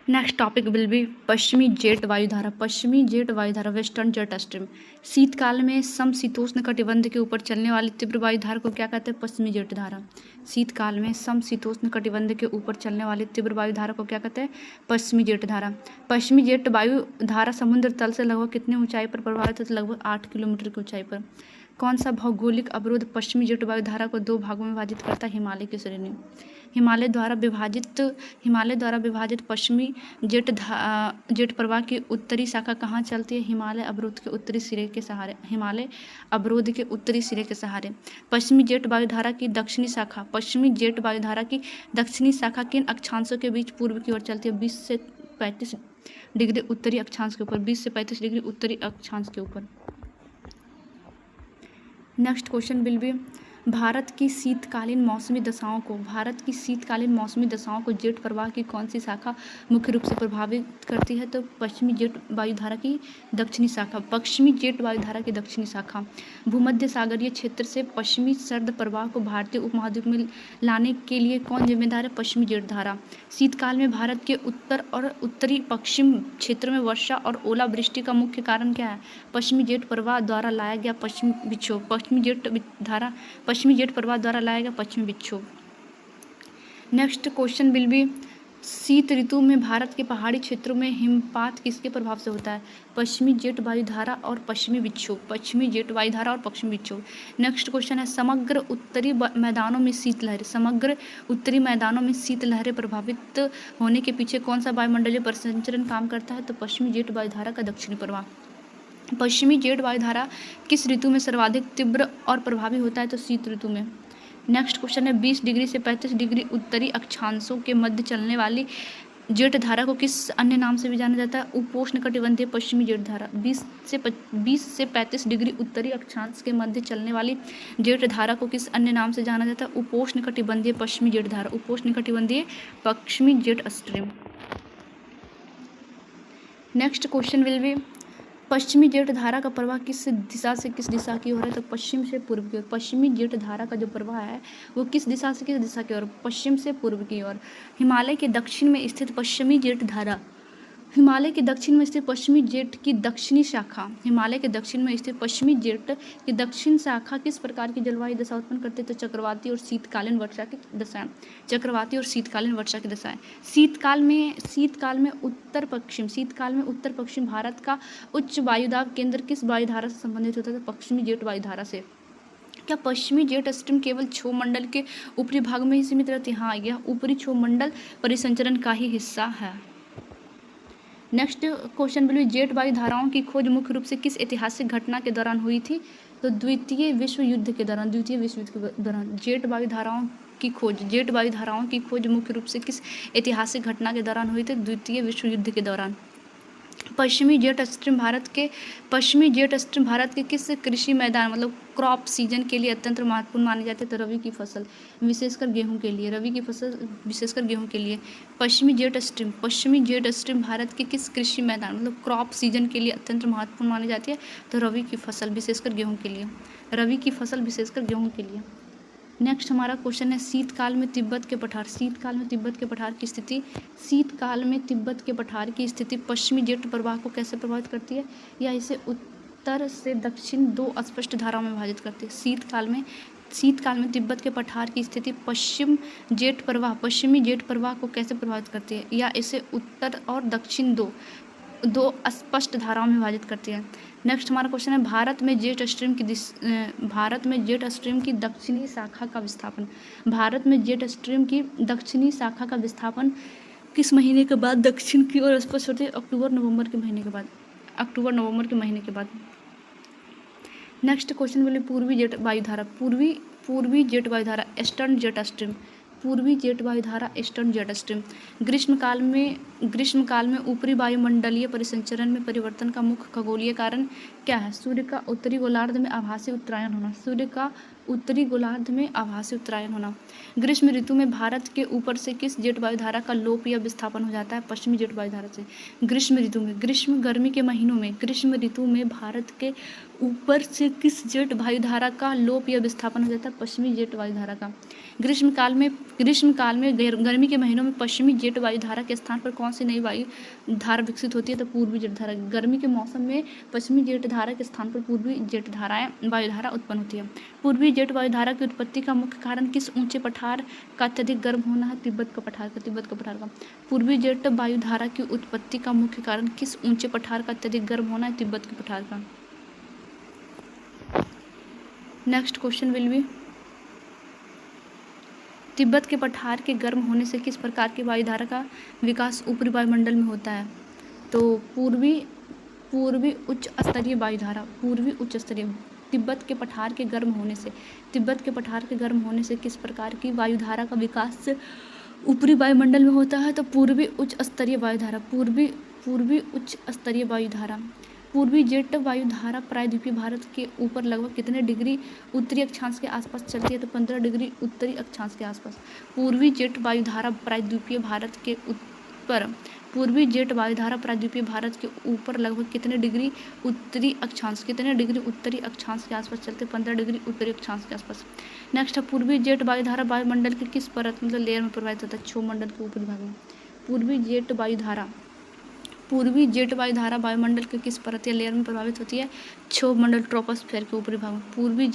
Next topic will B पश्चिमी jet वायुधारा। पश्चिमी jet वायुधारा western jet stream. शीतकाल में समशीतोष्ण कटिबंध के ऊपर चलने वाली तीव्र वायुधारा को क्या कहते हैं? पश्चिमी जेट धारा। शीतकाल में समशीतोष्ण कटिबंध के ऊपर चलने वाली तीव्र वायुधारा को क्या कहते हैं? पश्चिमी जेट धारा। पश्चिमी जेट वायुधारा समुद्र तल से लगभग कितनी ऊंचाई पर प्रभावित है? तो लगभग 8 किलोमीटर की ऊंचाई पर। कौन सा भौगोलिक अवरोध पश्चिमी जेट वायुधारा को 2 भागों में विभाजित करता है? हिमालय की श्रेणी। हिमालय द्वारा विभाजित पश्चिमी जेट प्रवाह की उत्तरी शाखा कहाँ चलती है? हिमालय अवरोध के उत्तरी सिरे के सहारे। हिमालय अवरोध के उत्तरी सिरे के सहारे। पश्चिमी जेट वायुधारा की दक्षिणी शाखा किन अक्षांशों के बीच पूर्व की ओर चलती है? 20 से 35 डिग्री उत्तरी अक्षांश के ऊपर। 20 से 35 डिग्री उत्तरी अक्षांश के ऊपर। Next question will B Bharat की शीतकालीन मौसमी दशाओं को जेट प्रवाह की कौन सी शाखा मुख्य रूप से प्रभावित करती है? तो पश्चिमी जेट वायुधारा की दक्षिणी शाखा। भूमध्य सागरीय क्षेत्र से पश्चिमी सर्द प्रवाह को भारतीय उपमहाद्वीप में लाने के लिए कौन जिम्मेदार है? पश्चिमी जेट धारा। शीतकाल में भारत के उत्तर और उत्तरी पश्चिम क्षेत्र में वर्षा और ओलावृष्टि का मुख्य कारण क्या है? पश्चिमी जेट प्रवाह द्वारा लाया गया पश्चिमी विक्षोभ। पश्चिमी जेट प्रवाह द्वारा लाया गया पश्चिमी विक्षोभ। नेक्स्ट क्वेश्चन विल बी शीत ऋतु में भारत के पहाड़ी क्षेत्रों में हिमपात किसके प्रभाव से होता है? पश्चिमी जेट वायुधारा और पश्चिमी विक्षोभ। नेक्स्ट क्वेश्चन है समग्र उत्तरी मैदानों में शीतलहरें प्रभावित होने के पीछे कौन सा वायुमंडलीय परिसंचरण काम करता है? तो पश्चिमी जेट वायुधारा का दक्षिणी प्रवाह। पश्चिमी जेट वायुधारा किस ऋतु में सर्वाधिक तीव्र और प्रभावी होता है? तो शीत ऋतु में। नेक्स्ट क्वेश्चन है 20 डिग्री से 35 डिग्री उत्तरी अक्षांशों के मध्य चलने वाली जेट धारा को किस अन्य नाम से भी जाना जाता है? उपोष्ण कटिबंधीय पश्चिमी जेट धारा। 20 से 35 डिग्री उत्तरी अक्षांश के मध्य चलने वाली जेट धारा को किस अन्य नाम से जाना जाता है? उपोष्ण कटिबंधीय पश्चिमी जेट धारा। उपोष्ण कटिबंधीय पश्चिमी jet stream. Next question will B पश्चिमी जेट धारा का प्रवाह किस दिशा से किस दिशा की ओर है? तो पश्चिम से पूर्व की ओर। पश्चिमी जेट धारा का जो प्रवाह है वो किस दिशा से किस दिशा की ओर? पश्चिम से पूर्व की ओर। हिमालय के दक्षिण में स्थित पश्चिमी जेट धारा। हिमालय के दक्षिण में स्थित पश्चिमी जेट की दक्षिणी शाखा किस प्रकार की जलवायु दशा उत्पन्न करते? तो चक्रवाती और शीतकालीन वर्षा की दशाएं। शीतकाल में उत्तर पश्चिम भारत का उच्च वायुदाब केंद्र किस वायुधारा से संबंधित होता है? तो पश्चिमी जेट वायुधारा से। क्या पश्चिमी जेट स्ट्रीम केवल क्षोभमंडल के ऊपरी भाग में ही सीमित रहती है? हाँ, यह ऊपरी क्षोभमंडल परिसंचरण का ही हिस्सा है। Next question will be jet वायुधाराओं की खोज मुख्य रूप से किस ऐतिहासिक घटना के दौरान हुई थी? तो द्वितीय विश्व युद्ध के दौरान। जेट वायुधाराओं की खोज मुख्य रूप से किस ऐतिहासिक घटना के दौरान हुई थी? द्वितीय विश्व युद्ध के दौरान। पश्चिमी जेट स्ट्रीम भारत के किस कृषि मैदान मतलब क्रॉप सीजन के लिए अत्यंत महत्वपूर्ण माने जाते हैं? तो रबी की फसल विशेषकर गेहूं के लिए। पश्चिमी जेट स्ट्रीम भारत के किस कृषि मैदान मतलब क्रॉप सीजन के लिए अत्यंत महत्वपूर्ण मानी जाती है? तो रबी की फसल विशेषकर गेहूं के लिए। नेक्स्ट हमारा क्वेश्चन है शीतकाल में तिब्बत के पठार की स्थिति पश्चिमी जेट प्रवाह को कैसे प्रभावित करती है या इसे उत्तर से दक्षिण 2 अस्पष्ट धाराओं में विभाजित करती है? शीतकाल में तिब्बत के पठार की स्थिति पश्चिमी जेट प्रवाह को कैसे प्रभावित करती है या इसे उत्तर और दक्षिण दो अस्पष्ट धाराओं में विभाजित करती है? नेक्स्ट हमारा क्वेश्चन है भारत में जेट स्ट्रीम की दक्षिणी शाखा का विस्थापन किस महीने के बाद दक्षिण की ओर स्पष्ट होती है? अक्टूबर नवंबर के महीने के बाद। नेक्स्ट क्वेश्चन बोले पूर्वी जेट वायुधारा ईस्टर्न जेट स्ट्रीम। ग्रीष्मकाल में ऊपरी वायुमंडलीय परिसंचरण में परिवर्तन का मुख्य खगोलीय कारण क्या है? सूर्य का उत्तरी गोलार्ध में आभासी उत्तरायण होना। ग्रीष्म ऋतु में भारत के ऊपर से किस जेट वायुधारा का लोप या विस्थापन हो जाता है? पश्चिमी जेट वायुधारा से। गर्मी ऋतु में भारत के ऊपर से किस जेट वायुधारा का लोप या विस्थापन हो जाता है? पश्चिमी जेट वायुधारा का। ग्रीष्मकाल में ग्रीष्मकाल में गर्मी के महीनों में पश्चिमी जेट वायुधारा के स्थान पर कौन सी नई वायु धारा विकसित होती है? तो पूर्वी जेट धारा। गर्मी के मौसम में पश्चिमी जेट धारा के स्थान पर पूर्वी जेट वायुधारा उत्पन्न होती है। पूर्वी जेट वायुधारा की उत्पत्ति का मुख्य कारण किस ऊंचे पठार का अत्यधिक गर्म होना है? तिब्बत का पठार का। पूर्वी जेट वायुधारा की उत्पत्ति का मुख्य कारण किस ऊंचे पठार का अत्यधिक गर्म होना है? तिब्बत के पठार का। Next question will B, Tibet के पठार के गर्म होने से किस प्रकार की वायुधारा का विकास ऊपरी वायुमंडल में होता है? तो पूर्वी उच्च स्तरीय वायुधारा। तिब्बत के पठार के गर्म होने से किस प्रकार की वायुधारा का विकास ऊपरी वायुमंडल में होता है? तो पूर्वी उच्च स्तरीय वायुधारा। पूर्वी जेट वायुधारा प्रायद्वीपीय भारत के ऊपर लगभग कितने डिग्री उत्तरी अक्षांश के आसपास चलती है? तो 15 डिग्री उत्तरी अक्षांश के आसपास। पूर्वी जेट वायुधारा प्रायद्वीपीय भारत के ऊपर लगभग कितने डिग्री उत्तरी अक्षांश के आसपास चलते? 15 डिग्री उत्तरी अक्षांश के आसपास। नेक्स्ट है, पूर्वी जेट वायुधारा वायुमंडल की किस परत मतलब लेयर में प्रवाहित होता है? क्षोभमंडल के ऊपरी भाग में। पूर्वी जेट वायुधारा वायुमंडल के किस परत या लेयर में प्रभावित होती है? क्षोभमंडल ट्रोपोस्फेयर के ऊपरी भाग में। पूर्वी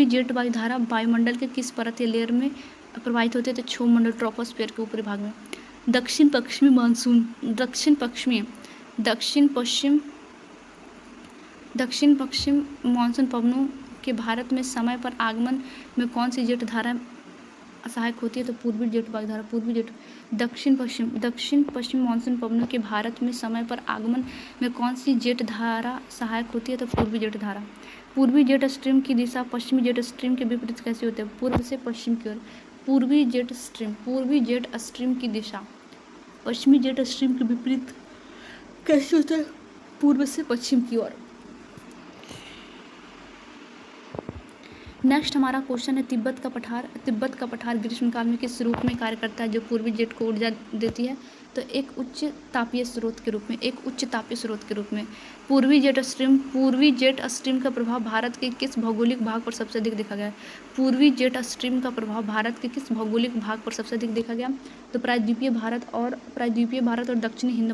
जेट वायुधारा वायुमंडल के किस परत या लेयर में प्रभावित होती है? तो क्षोभमंडल ट्रोपोस्फेयर के ऊपरी भाग में। दक्षिण पश्चिमी मानसून पवनों के भारत में समय पर आगमन में कौन सी जेट धारा सहायक होती है? तो पूर्वी जेट वायुधारा। दक्षिण पश्चिम मानसून पवनों के भारत में समय पर आगमन में कौन सी जेट धारा सहायक होती है? तो पूर्वी जेट धारा। पूर्वी जेट स्ट्रीम की दिशा पश्चिमी जेट स्ट्रीम के विपरीत कैसे होती है? पूर्व से पश्चिम की ओर। पूर्वी जेट स्ट्रीम की दिशा पश्चिमी जेट स्ट्रीम के विपरीत कैसे होता है? पूर्व से पश्चिम की ओर। नेक्स्ट हमारा क्वेश्चन है, तिब्बत का पठार ग्रीष्मकाल में किस रूप में कार्य करता है जो पूर्वी जेट को ऊर्जा देती है? तो एक उच्च तापीय स्रोत के रूप में। पूर्वी जेट स्ट्रीम का प्रभाव भारत के किस भौगोलिक भाग पर सबसे अधिक देखा गया है? पूर्वी जेट स्ट्रीम का प्रभाव भारत के किस भौगोलिक भाग पर सबसे अधिक देखा गया? तो प्रायद्वीपीय भारत और दक्षिणी हिंद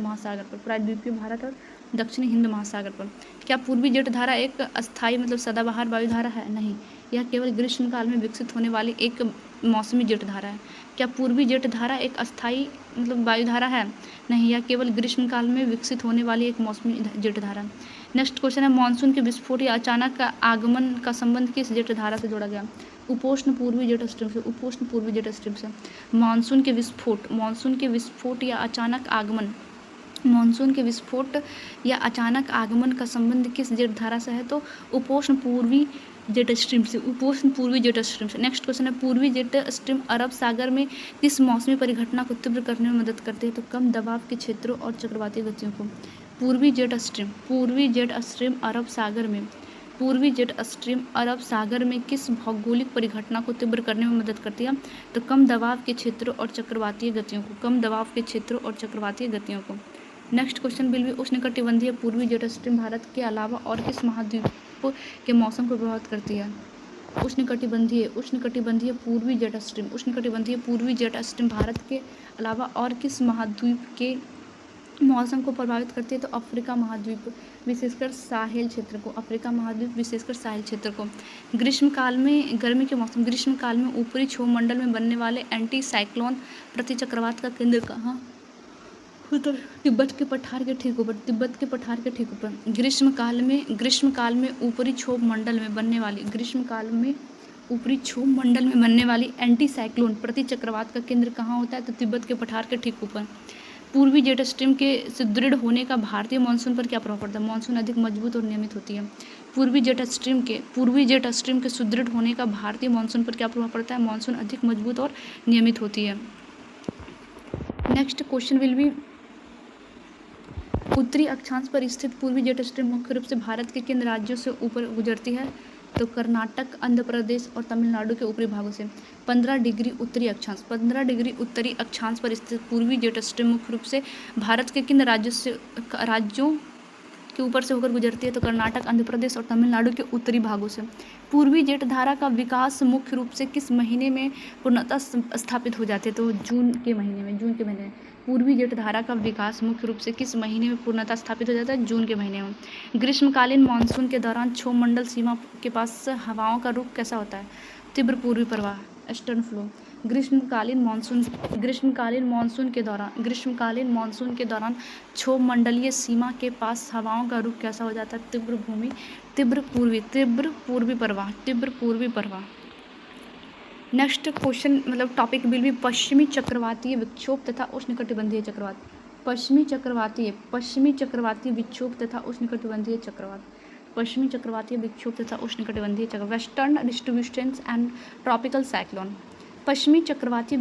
महासागर पर। क्या पूर्वी जेट धारा एक अस्थायी मतलब सदाबहार वायुधारा है? नहीं, यह केवल ग्रीष्मकाल में विकसित होने वाली एक मौसमी जेट धारा है। क्या पूर्वी जेट धारा एक अस्थायी मतलब वायुधारा है? नहीं, यह केवल ग्रीष्मकाल में विकसित होने वाली एक मौसमी जेट धारा है। नेक्स्ट क्वेश्चन है, मानसून के विस्फोट या अचानक आगमन का संबंध किस जेट धारा से जोड़ा गया? उपोष्ण पूर्वी जेट स्ट्रीम से। मानसून के विस्फोट या अचानक आगमन का संबंध किस जेट धारा से है? तो उपोष्ण पूर्वी जेट स्ट्रीम से। नेक्स्ट क्वेश्चन है, पूर्वी जेट स्ट्रीम अरब सागर में किस मौसमी परिघटना को तीव्र करने में मदद करते हैं? तो कम दबाव के क्षेत्रों और चक्रवाती गतियों को। पूर्वी जेट स्ट्रीम अरब सागर में किस भौगोलिक परिघटना को तीव्र करने में मदद करती है? तो कम दबाव के क्षेत्रों और चक्रवातीय गतियों को। नेक्स्ट क्वेश्चन विल बी, उष्णकटिबंधीय पूर्वी जेट स्ट्रीम भारत के अलावा और किस महाद्वीप के मौसम को प्रभावित करती है? उष्णकटिबंधीय पूर्वी जेट स्ट्रीम भारत के अलावा और किस महाद्वीप के मौसम को प्रभावित करती है? तो अफ्रीका महाद्वीप विशेषकर साहेल क्षेत्र को। ग्रीष्मकाल में ऊपरी क्षोभमंडल में बनने वाले एंटी साइक्लोन प्रतिचक्रवात का केंद्र कहाँ? तिब्बत के पठार के ठीक ऊपर। ग्रीष्मकाल में ऊपरी क्षोभमंडल में बनने वाली एंटी साइक्लोन प्रतिचक्रवात का केंद्र कहाँ होता है? तो तिब्बत के पठार के ठीक ऊपर। पूर्वी जेट स्ट्रीम के सुदृढ़ होने का भारतीय मानसून पर क्या प्रभाव पड़ता है? मानसून अधिक मजबूत और नियमित होती है। पूर्वी जेट स्ट्रीम के सुदृढ़ होने का भारतीय मानसून पर क्या प्रभाव पड़ता है? मानसून अधिक मजबूत और नियमित होती है। नेक्स्ट क्वेश्चन विल बी, उत्तरी अक्षांश पर स्थित पूर्वी जेट स्ट्रीम मुख्य रूप से भारत के किन राज्यों से ऊपर गुजरती है? तो कर्नाटक, आंध्र प्रदेश और तमिलनाडु के ऊपरी भागों से। 15 डिग्री उत्तरी अक्षांश पर स्थित पूर्वी जेट स्ट्रीम मुख्य रूप से भारत के किन राज्यों के ऊपर से होकर गुजरती है, तो कर्नाटक, आंध्र प्रदेश और तमिलनाडु के उत्तरी भागों से। पूर्वी जेठधारा का विकास मुख्य रूप से किस महीने में पूर्णतः स्थापित हो जाती है, तो जून के महीने में। पूर्वी जेठधारा का विकास मुख्य रूप से किस महीने में पूर्णतः स्थापित हो जाता है, जून के महीने में। ग्रीष्मकालीन मानसून के दौरान क्षोभमंडल सीमा के पास हवाओं का रुख कैसा होता है, तीव्र पूर्वी प्रवाह, ईस्टर्न फ्लो। ग्रीष्मकालीन मानसून के दौरान क्षोभमंडलीय सीमा के पास हवाओं का रुख कैसा हो जाता है, तीव्र पूर्वी प्रवाह। नेक्स्ट क्वेश्चन मतलब टॉपिक विल बी पश्चिमी चक्रवातीय विक्षोभ तथा उष्णकटिबंधीय चक्रवात। पश्चिमी चक्रवातीय विक्षोभ तथा उष्णकटिबंधीय चक्रवात। Western distributions and tropical cyclone. पश्चिमी चक्रवातीय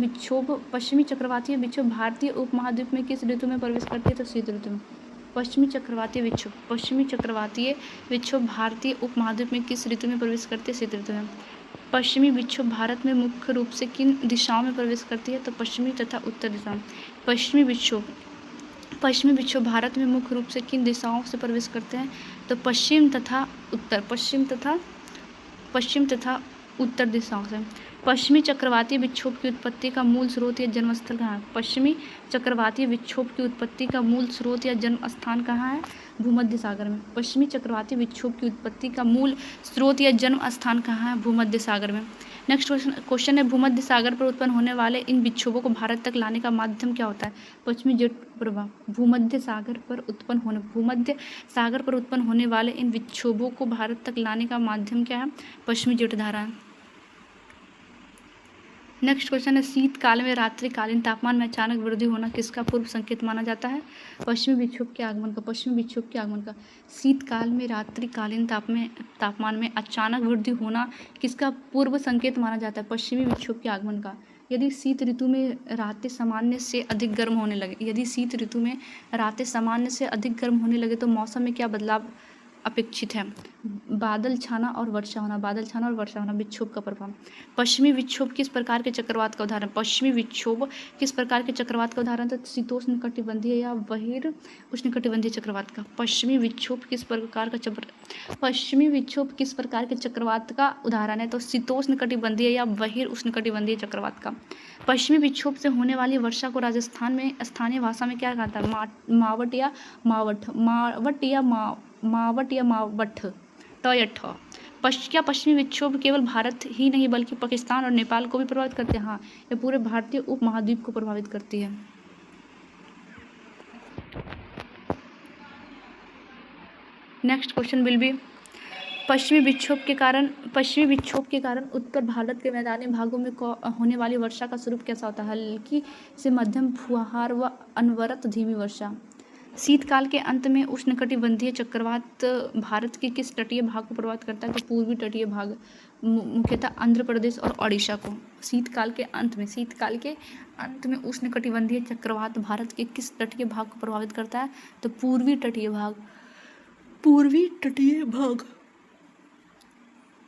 विक्षोभ भारतीय उपमहाद्वीप में किस ऋतु में प्रवेश करती है, तो शीत ऋतु में। पश्चिमी चक्रवातीय विक्षोभ भारतीय उपमहाद्वीप में किस ऋतु में प्रवेश करती है, शीत ऋतु में। पश्चिमी विक्षोभ भारत में मुख्य रूप से किन दिशाओं में प्रवेश करती है, तो पश्चिमी तथा उत्तर दिशा में। पश्चिमी विक्षोभ भारत में मुख्य रूप से किन दिशाओं से प्रवेश करते हैं, तो पश्चिम तथा उत्तर दिशाओं से। पश्चिमी चक्रवातीय विक्षोभ की उत्पत्ति का मूल स्रोत या जन्मस्थल कहाँ है। पश्चिमी चक्रवातीय विक्षोभ की उत्पत्ति का मूल स्रोत या जन्म स्थान कहाँ है, भूमध्य सागर में। पश्चिमी चक्रवातीय विक्षोभ की उत्पत्ति का मूल स्रोत या जन्म स्थान कहाँ है, भूमध्य सागर में। नेक्स्ट क्वेश्चन है, भूमध्य सागर पर उत्पन्न होने वाले इन विक्षोभों को भारत तक लाने का माध्यम क्या होता है, पश्चिमी जेट प्रवाह। भूमध्य सागर पर उत्पन्न होने वाले इन विक्षोभों को भारत तक लाने का माध्यम क्या है, पश्चिमी जेठधारा है। नेक्स्ट क्वेश्चन है, शीतकाल में रात्रिकालीन तापमान में अचानक वृद्धि होना किसका पूर्व संकेत माना जाता है, पश्चिमी विक्षोभ के आगमन का। शीतकाल में रात्रिकालीन तापमान में अचानक वृद्धि होना किसका पूर्व संकेत माना जाता है, पश्चिमी विक्षोभ के आगमन का। यदि शीत ऋतु में रातें सामान्य से अधिक गर्म होने लगे तो मौसम में क्या बदलाव अपेक्षित है, बादल छाना और वर्षा होना। विक्षोभ का प्रभाव। पश्चिमी विक्षोभ किस प्रकार के चक्रवात का उदाहरण, तो शीतोष्णकटिबंधीय या बहिर उष्णकटिबंधीय चक्रवात का। पश्चिमी विक्षोभ किस प्रकार के चक्रवात का उदाहरण है, तो शीतोष्णकटिबंधीय या बहिर उष्णकटिबंधीय चक्रवात का। पश्चिमी विक्षोभ से होने वाली वर्षा को राजस्थान में स्थानीय भाषा में क्या कहता है, मावट या मावठ। क्या पश्चिमी विक्षोभ केवल भारत ही नहीं बल्कि पाकिस्तान और नेपाल को भी प्रभावित करते हैं, हाँ, ये पूरे भारतीय उपमहाद्वीप को प्रभावित करती है। नेक्स्ट क्वेश्चन विल बी पश्चिमी विक्षोभ के कारण उत्तर भारत के मैदानी भागों में होने वाली वर्षा का स्वरूप कैसा होता है, हल्की से मध्यम फुहार व अनवरत धीमी वर्षा। शीतकाल के अंत में उष्णकटिबंधीय चक्रवात भारत के किस तटीय भाग को प्रभावित करता है, तो पूर्वी तटीय भाग, मुख्यतः आंध्र प्रदेश और ओडिशा को। शीतकाल के अंत में उष्णकटिबंधीय चक्रवात भारत के किस तटीय भाग को प्रभावित करता है, तो पूर्वी तटीय भाग,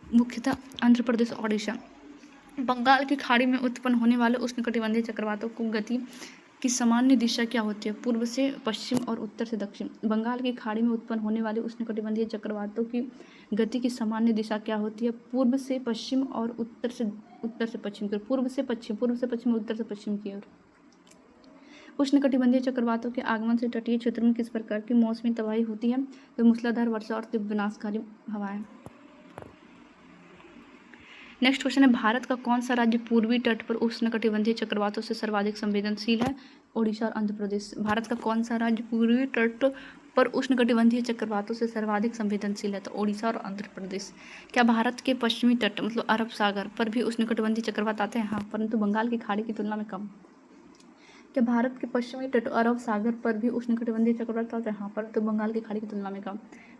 मुख्यतः आंध्र प्रदेश और ओडिशा। बंगाल की खाड़ी में उत्पन्न होने वाले उष्णकटिबंधीय चक्रवातों को गति की सामान्य दिशा क्या होती है, पूर्व से पश्चिम और उत्तर से दक्षिण। बंगाल की खाड़ी में उत्पन्न होने वाले उष्णकटिबंधीय चक्रवातों की गति की सामान्य दिशा क्या होती है, पूर्व से पश्चिम और उत्तर से पश्चिम की ओर। पूर्व से पश्चिम और उत्तर से पश्चिम की ओर। उष्णकटिबंधीय चक्रवातों के आगमन से तटीय क्षेत्र में किस प्रकार की मौसमी तबाही होती है, तो मूसलाधार वर्षा और तीव्र विनाशकारी हवाएं। नेक्स्ट क्वेश्चन है, भारत का कौन सा राज्य पूर्वी तट पर उष्णकटिबंधीय चक्रवातों से सर्वाधिक संवेदनशील है, ओडिशा और आंध्र प्रदेश। भारत का कौन सा राज्य पूर्वी तट पर उष्णकटिबंधीय चक्रवातों से सर्वाधिक संवेदनशील है, तो ओडिशा और आंध्र प्रदेश। क्या भारत के पश्चिमी तट मतलब अरब सागर पर भी उष्णकटिबंधीय चक्रवात आते हैं, हाँ, परंतु बंगाल की खाड़ी की तुलना में कम। क्या भारत के पश्चिमी तट अरब सागर पर भी उष्णकटिबंधीय चक्रवात आते हैं, हाँ, परंतु बंगाल की खाड़ी की तुलना में कम।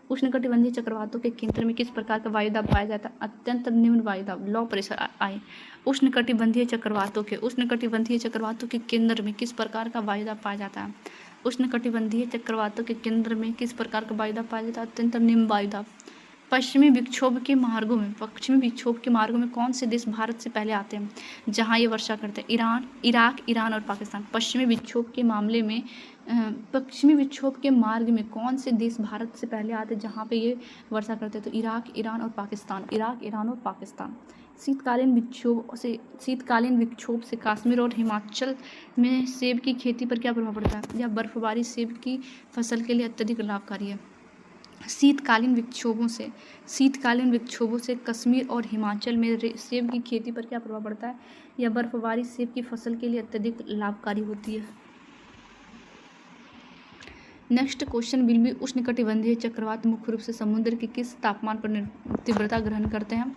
उष्णकटिबंधीय चक्रवातों के केंद्र में किस प्रकार का वायुदाब पाया जाता है, अत्यंत निम्न वायुदाब, लो प्रेशर आई। उष्णकटिबंधीय चक्रवातों के केंद्र में किस प्रकार का वायुदाब पाया जाता है, उष्णकटिबंधीय चक्रवातों के केंद्र में किस प्रकार का वायुदाब पाया जाता है, अत्यंत निम्न वायुदाब। पश्चिमी विक्षोभ के मार्गों में कौन से देश भारत से पहले आते हैं जहां ये वर्षा करते हैं? इराक, ईरान और पाकिस्तान। पश्चिमी विक्षोभ के मार्ग में कौन से देश भारत से पहले आते हैं जहां पे ये वर्षा करते हैं? तो इराक, ईरान और पाकिस्तान। शीतकालीन विक्षोभ से कश्मीर और हिमाचल में सेब की खेती पर क्या प्रभाव पड़ता है? या बर्फबारी सेब की फसल के लिए अत्यधिक लाभकारी है। शीतकालीन विक्षोभों से कश्मीर और हिमाचल में सेब की खेती पर क्या प्रभाव पड़ता है? या बर्फबारी सेब की फसल के लिए अत्यधिक लाभकारी होती है। नेक्स्ट क्वेश्चन विल बी उष्णकटिबंधीय चक्रवात मुख्य रूप से समुद्र के किस तापमान पर तीव्रता ग्रहण करते हैं?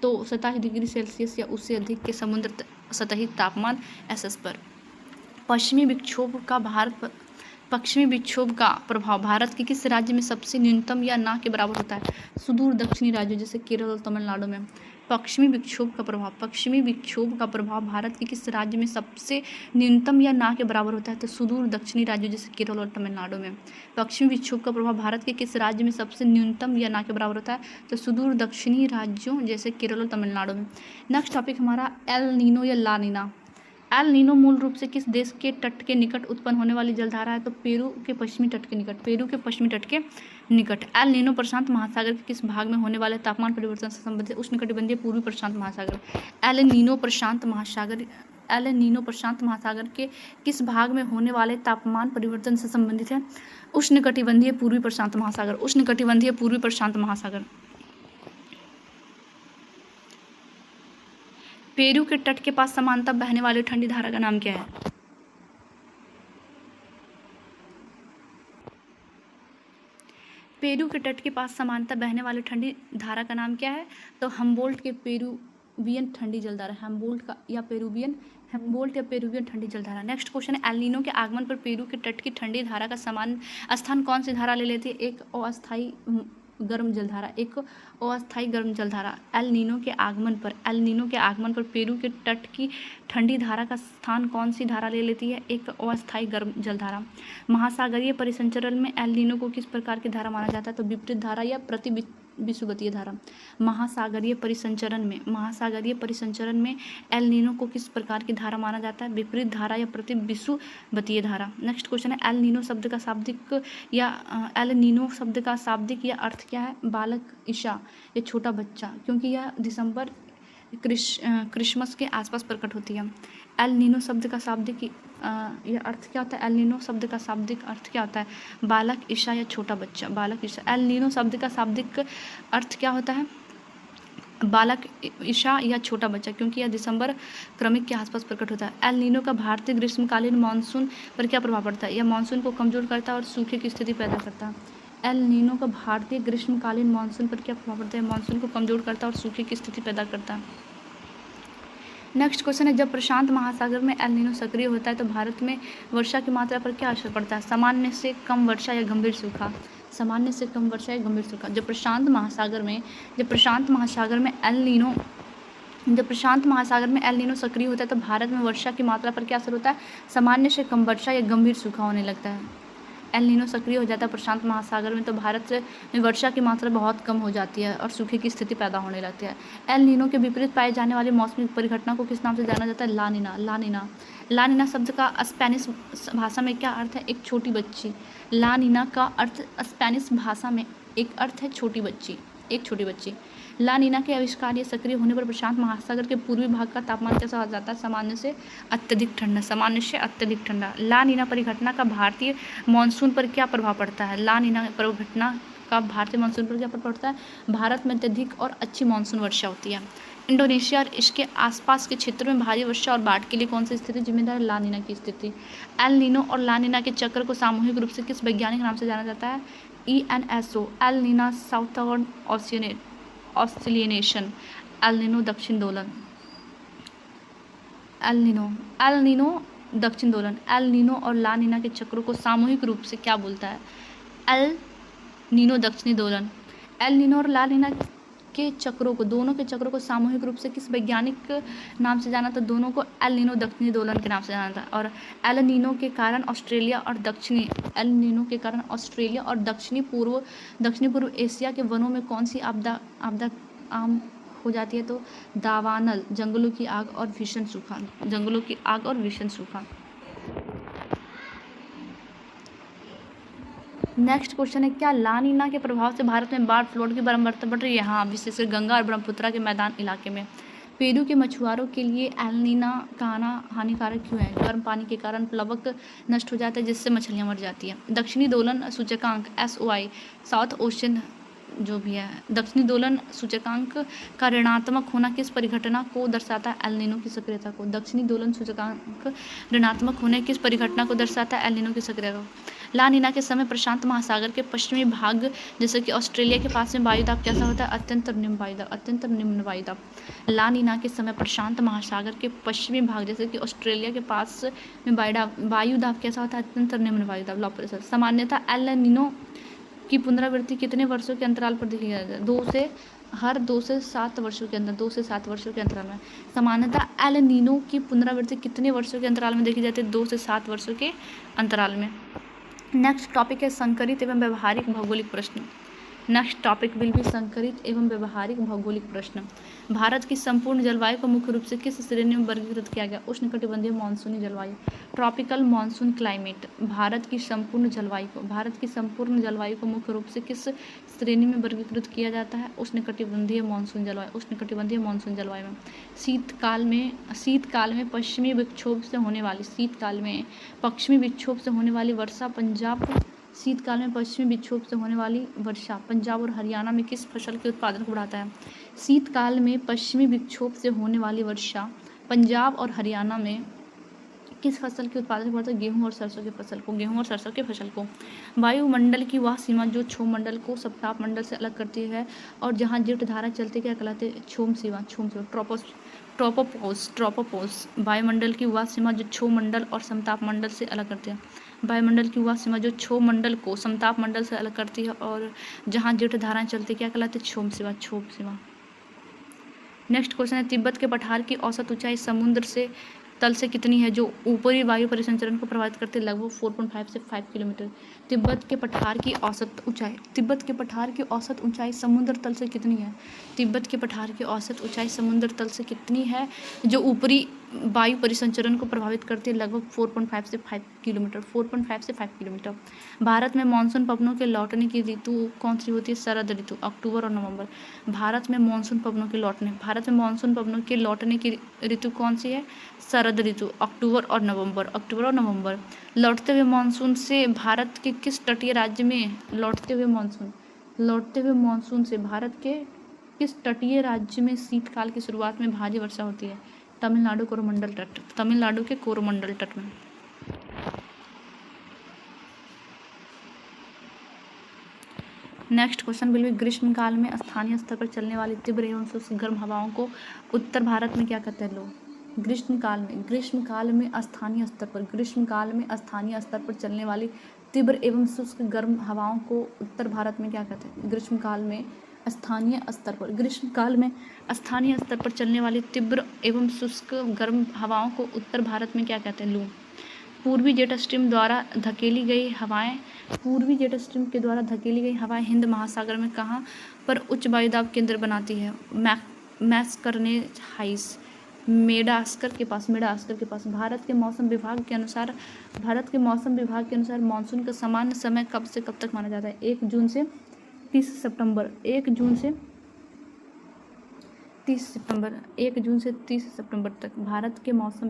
तो 27 डिग्री सेल्सियस या उससे अधिक के समुद्र सतही तापमान SS पर। पश्चिमी विक्षोभ का प्रभाव भारत के किस राज्य में सबसे न्यूनतम या ना के बराबर होता है? सुदूर दक्षिणी राज्यों जैसे केरल और तमिलनाडु में। पश्चिमी विक्षोभ का प्रभाव भारत के किस राज्य में सबसे न्यूनतम या ना के बराबर होता है? तो सुदूर दक्षिणी राज्यों जैसे केरल और तमिलनाडु में। पश्चिमी विक्षोभ का प्रभाव भारत के किस राज्य में सबसे न्यूनतम या ना के बराबर होता है? तो सुदूर दक्षिणी राज्यों जैसे केरल और तमिलनाडु में। नेक्स्ट टॉपिक हमारा एल नीनो या ला नीना। एल नीनो मूल रूप से किस देश के तट के निकट उत्पन्न होने वाली जलधारा है? तो पेरू के पश्चिमी तट के निकट। एल नीनो प्रशांत महासागर के किस भाग में होने वाले तापमान परिवर्तन से संबंधित? उष्णकटिबंधीय पूर्वी प्रशांत महासागर। एल नीनो प्रशांत महासागर के किस भाग में होने वाले तापमान परिवर्तन से संबंधित है? उष्णकटिबंधीय पूर्वी प्रशांत महासागर। पेरू के तट के पास समांतर बहने वाली ठंडी धारा का नाम क्या है? पेरू के तट के पास समांतर बहने वाली ठंडी धारा का नाम क्या है? तो हम्बोल्ट के पेरुवियन ठंडी जलधारा। हेम्बोल्ट या पेरुवियन ठंडी जलधारा। नेक्स्ट क्वेश्चन है एल नीनो के आगमन पर पेरू के तट की ठंडी धारा का समान स्थान कौन सी धारा ले लेती है? एक अस्थायी गर्म जलधारा। एल नीनो के आगमन पर पेरू के तट की ठंडी धारा का स्थान कौन सी धारा ले लेती है? एक अस्थायी गर्म जलधारा। महासागरीय परिसंचरण में एल नीनो को किस प्रकार की धारा माना जाता है? तो विपरीत धारा या विषुवतीय धारा। महासागरीय परिसंचरण में एल नीनो को किस प्रकार की धारा माना जाता है? विपरीत धारा या विषुवतीय धारा। नेक्स्ट क्वेश्चन है एल नीनो शब्द का शाब्दिक या अर्थ क्या है? बालक, ईशा या छोटा बच्चा, क्योंकि यह दिसंबर क्रिसमस के आसपास प्रकट होती है। एल नीनो शब्द का शाब्दिक यह अर्थ क्या होता है? एल नीनो शब्द का शाब्दिक अर्थ क्या होता है? बालक, ईशा या छोटा बच्चा। एल नीनो शब्द का शाब्दिक अर्थ क्या होता है? बालक, ईशा या छोटा बच्चा, क्योंकि यह दिसंबर क्रमिक के आसपास प्रकट होता है। एल नीनो का भारतीय ग्रीष्मकालीन मानसून पर क्या प्रभाव पड़ता है? यह मानसून को कमजोर करता है और सूखे की स्थिति पैदा करता है। एल नीनो का भारतीय ग्रीष्मकालीन मानसून पर क्या प्रभाव पड़ता है? मानसून को कमजोर करता है और सूखे की स्थिति पैदा करता है। नेक्स्ट क्वेश्चन है जब प्रशांत महासागर में एल नीनो सक्रिय होता है तो भारत में वर्षा की मात्रा पर क्या असर पड़ता है? सामान्य से कम वर्षा या गंभीर सूखा। जब प्रशांत महासागर में एल नीनो सक्रिय होता है तो भारत में वर्षा की मात्रा पर क्या असर होता है? सामान्य से कम वर्षा या गंभीर सूखा होने लगता है। एल नीनो सक्रिय हो जाता है प्रशांत महासागर में तो भारत में वर्षा की मात्रा बहुत कम हो जाती है और सूखे की स्थिति पैदा होने लगती है। एल नीनो के विपरीत पाए जाने वाली मौसमी परिघटना को किस नाम से जाना जाता है? ला नीना शब्द का स्पेनिश भाषा में क्या अर्थ है? एक छोटी बच्ची। ला नीना का अर्थ स्पेनिश भाषा में एक अर्थ है छोटी बच्ची। ला नीना के आविष्कार या सक्रिय होने पर प्रशांत महासागर के पूर्वी भाग का तापमान कैसा हो जाता है? सामान्य से अत्यधिक ठंडा। ला नीना परिघटना का भारतीय मानसून पर क्या प्रभाव पड़ता है? ला नीना परिघटना का भारतीय मानसून पर क्या प्रभाव पड़ता है? भारत में अत्यधिक और अच्छी मानसून वर्षा होती है। इंडोनेशिया और इसके आसपास के क्षेत्रों में भारी वर्षा और बाढ़ के लिए कौन सी स्थिति जिम्मेदार है? ला नीना की स्थिति। एल नीनो और ला नीना के चक्र को सामूहिक रूप से किस वैज्ञानिक नाम से जाना जाता है? ENSO। El Niña southern oscillation. El Niño दक्षिण दोलन। एल नीनो और ला नीना के चक्रों को सामूहिक रूप से क्या बोलता है? एल नीनो दक्षिणी दोलन। एल नीनो और ला नीना के चक्रों को, दोनों के चक्रों को सामूहिक रूप से किस वैज्ञानिक नाम से जाना था? दोनों को एल नीनो दक्षिणी दोलन के नाम से जाना था। और एल नीनो के कारण ऑस्ट्रेलिया और दक्षिणी पूर्व एशिया के वनों में कौन सी आपदा आम हो जाती है? तो दावानल, जंगलों की आग और भीषण सूखा। नेक्स्ट क्वेश्चन है, क्या ला नीना के प्रभाव से भारत में बाढ़ फ्लड की बरमरता बढ़ रही है? हाँ, विशेषकर गंगा और ब्रह्मपुत्रा के मैदान इलाके में। पेरू के मछुआरों के लिए एल नीना का आना हानिकारक क्यों है? गर्म पानी के कारण प्लवक नष्ट हो जाता है, जिससे मछलियां मर जाती हैं। दक्षिणी दोलन सूचकांक SOI, साउथ ओशन जो भी है, दक्षिणी दोलन सूचकांक का ऋणात्मक होना किस परिघटना को दर्शाता है? एल नीनो की सक्रियता को। दक्षिणी दोलन सूचकांक ऋणात्मक होने किस परिघटना को दर्शाता है? एल नीनो की सक्रियता को। ला नीना के समय प्रशांत महासागर के पश्चिमी भाग जैसे कि ऑस्ट्रेलिया के पास में वायुदाब कैसा होता है? अत्यंत निम्न वायुदाब। ला नीना के समय प्रशांत महासागर के पश्चिमी भाग जैसे कि ऑस्ट्रेलिया के पास में वायुदाब कैसा होता है? अत्यंत निम्न वायुदाब, लो प्रेशर। सामान्यतः एल नीनो की पुनरावृत्ति कितने वर्षों के अंतराल पर देखी जाती है? 2 से 7 वर्षों के अंतराल में। सामान्यतः एल नीनो की पुनरावृत्ति कितने वर्षों के अंतराल में देखी जाती है? 2 से 7 वर्षों के अंतराल में। नेक्स्ट टॉपिक है संकरित एवं व्यवहारिक भौगोलिक प्रश्न। नेक्स्ट टॉपिक विल बी संकरित एवं व्यवहारिक भौगोलिक प्रश्न। भारत की संपूर्ण जलवायु को मुख्य रूप से किस श्रेणी में वर्गीकृत किया गया? उष्णकटिबंधीय मानसूनी जलवायु, ट्रॉपिकल मानसून क्लाइमेट। भारत की संपूर्ण जलवायु को मुख्य रूप से किस श्रेणी में वर्गीकृत किया जाता है? उष्णकटिबंधीय मानसून जलवायु में। शीतकाल में पश्चिमी विक्षोभ से होने वाली वर्षा पंजाब और हरियाणा में किस फसल के उत्पादन को बढ़ाता है? शीतकाल में पश्चिमी विक्षोभ से होने वाली वर्षा पंजाब और हरियाणा में किस फसल के उत्पादन को बढ़ाता है? गेहूं और सरसों की फसल को। वायुमंडल की वह सीमा जो क्षोभ मंडल को सप्ताप मंडल से अलग करती है और जहां जेट धारा चलती क्या कहलाते हैं? क्षोभ सीमा, ट्रोपोपॉज। वायुमंडल की वह सीमा जो क्षोभ मंडल और समताप मंडल से अलग करती है। वायुमंडल की वह सीमा जो क्षोभ मंडल को समताप मंडल से अलग करती है और जहां जेट धाराएं चलती क्या कहलाती है? क्षोभ सीमा। नेक्स्ट क्वेश्चन है, तिब्बत के पठार की औसत ऊंचाई समुद्र से तल से कितनी है जो ऊपरी वायु परिसंचरण को प्रभावित करते? लगभग 4.5 से 5 किलोमीटर। तिब्बत के पठार की औसत ऊंचाई समुद्र तल से कितनी है? तिब्बत के पठार की औसत ऊंचाई समुद्र तल से कितनी है जो ऊपरी वायु परिसंचरण को प्रभावित करती है? लगभग 4.5 से 5 किलोमीटर। भारत में मानसून पवनों के लौटने की ऋतु कौन सी होती है? शरद ऋतु, अक्टूबर और नवंबर। भारत में मानसून पवनों के लौटने की ऋतु कौन सी है? शरद ऋतु, अक्टूबर और नवंबर। लौटते हुए मानसून से भारत के किस तटीय राज्य में भारत के किस तटीय राज्य में शीतकाल की शुरुआत में भारी वर्षा होती है? तमिलनाडु के कोरोमंडल तट में। नेक्स्ट क्वेश्चन विल बी, ग्रीष्मकाल में स्थानीय स्तर पर चलने वाली तीव्र एवं शुष्क गर्म हवाओं को उत्तर भारत में क्या कहते हैं लोग? ग्रीष्मकाल में स्थानीय स्तर पर चलने वाली तीव्र एवं शुष्क गर्म हवाओं को उत्तर भारत में क्या कहते हैं? ग्रीष्मकाल में स्थानीय स्तर पर चलने वाली तीव्र एवं शुष्क गर्म हवाओं को उत्तर भारत में क्या कहते हैं? लू। पूर्वी जेट स्ट्रीम द्वारा धकेली गई हवाएं हिंद महासागर में कहाँ पर उच्च वायुदाब केंद्र बनाती है? मैस्करनेज हाइस, मेडागास्कर के पास। भारत के मौसम विभाग के अनुसार मानसून का सामान्य समय कब से कब तक माना जाता है? 1 जून से 30 सितंबर तक। भारत के मौसम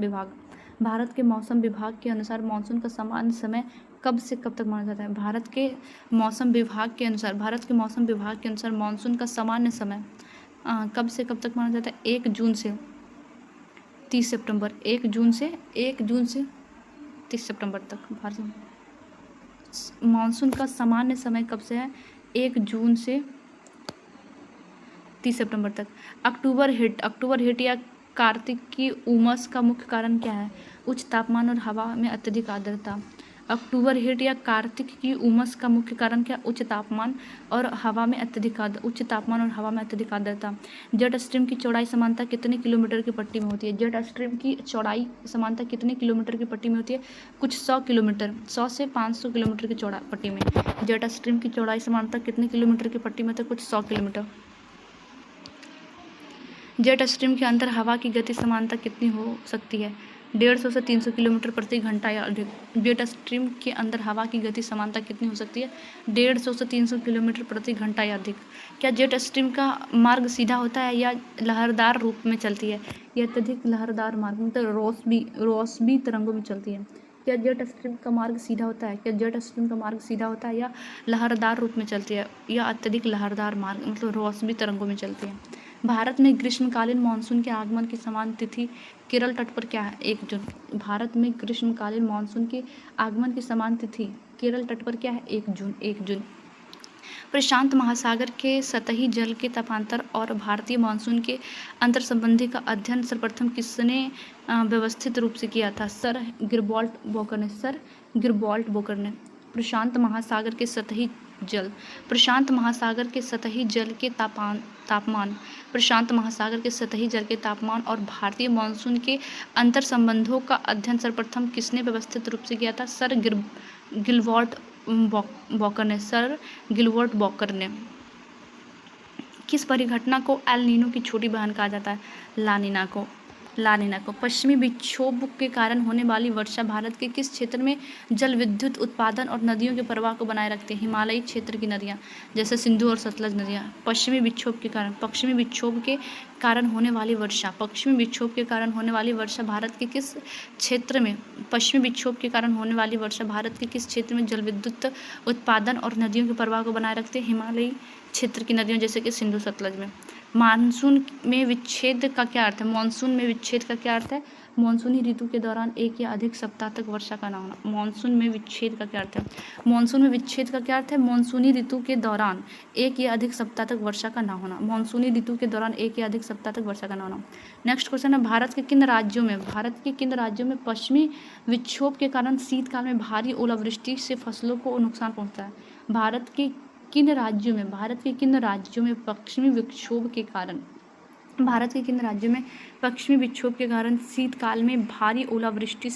विभाग के अनुसार मानसून का सामान्य समय कब से कब तक माना जाता है? भारत के मौसम विभाग के अनुसार मानसून का सामान्य समय कब से कब तक माना जाता है? 1 जून से 30 सितंबर। 1 जून से 30 सितंबर तक। भारत मानसून का सामान्य समय कब से है? 1 जून से 30 सितंबर तक। अक्टूबर हिट या कार्तिक की उमस का मुख्य कारण क्या है? उच्च तापमान और हवा में अत्यधिक आर्द्रता। अक्टूबर हीट या कार्तिक की उमस का मुख्य कारण क्या? उच्च तापमान और हवा में अत्यधिक उच्च तापमान और हवा में अत्यधिक आर्द्रता। जेट स्ट्रीम की चौड़ाई समानता कितने किलोमीटर की पट्टी में होती है? जेट स्ट्रीम की चौड़ाई समानता कितने किलोमीटर की पट्टी में होती है? कुछ 100 किलोमीटर, 100 से 500 किलोमीटर की चौड़ा पट्टी में। जेट स्ट्रीम की चौड़ाई समानता कितने किलोमीटर की पट्टी में होती है? कुछ 100 किलोमीटर। जेट स्ट्रीम के अंदर हवा की गति समानता कितनी हो सकती है? 150 से 300 किलोमीटर प्रति घंटा या अधिक। जेट स्ट्रीम के अंदर हवा की गति समानता कितनी हो सकती है? 150 से 300 किलोमीटर प्रति घंटा या अधिक। क्या जेट स्ट्रीम का मार्ग सीधा होता है या लहरदार रूप में चलती है? यह अत्यधिक लहरदार मार्ग मतलब रोसबी तरंगों में चलती है। क्या जेट स्ट्रीम का मार्ग सीधा होता है? क्या जेट स्ट्रीम का मार्ग सीधा होता है या लहरदार रूप में चलती है? या अत्यधिक लहरदार मार्ग मतलब रोसबी तरंगों में चलती है। भारत में ग्रीष्मकालीन मानसून के आगमन की समान तिथि केरल तट पर क्या है? 1 जून। भारत में ग्रीष्मकालीन मानसून के आगमन की समान तिथि केरल तट पर क्या है? 1 जून। 1 जून। प्रशांत महासागर के सतही जल के तापांतर और भारतीय मानसून के अंतर संबंधी का अध्ययन सर्वप्रथम किसने व्यवस्थित रूप से किया था? सर गिरबॉल्ट बोकर ने। प्रशांत महासागर के सतही जल प्रशांत महासागर के सतही जल के तापमान प्रशांत महासागर के सतही जल के तापमान और भारतीय मानसून के अंतर संबंधों का अध्ययन सर्वप्रथम किसने व्यवस्थित रूप से किया था? सर गिलबॉर्ट बॉकर ने। किस परिघटना को एल नीनो की छोटी बहन कहा जाता है? लानिना को। पश्चिमी विक्षोभ के कारण होने वाली वर्षा भारत के किस क्षेत्र में जल विद्युत उत्पादन और नदियों के प्रवाह को बनाए रखते हैं? हिमालयी क्षेत्र की नदियाँ जैसे सिंधु और सतलज नदियाँ। पश्चिमी विक्षोभ के कारण होने वाली वर्षा भारत के किस क्षेत्र में जल विद्युत उत्पादन और नदियों के प्रवाह को बनाए रखते हैं? हिमालयी क्षेत्र की नदियों जैसे कि सिंधु सतलज में। मानसून में विच्छेद का क्या अर्थ है? मानसूनी ऋतु के दौरान एक या अधिक सप्ताह तक वर्षा का न होना। मानसून में विच्छेद का क्या अर्थ है? मानसूनी ऋतु के दौरान एक या अधिक सप्ताह तक वर्षा का न होना। नेक्स्ट क्वेश्चन है, भारत के किन राज्यों में पश्चिमी विक्षोभ के कारण शीतकाल में भारी ओलावृष्टि से फसलों को नुकसान पहुंचता है? भारत के किन राज्यों में पश्चिमी विक्षोभ के कारण शीतकाल में भारी ओलावृष्टि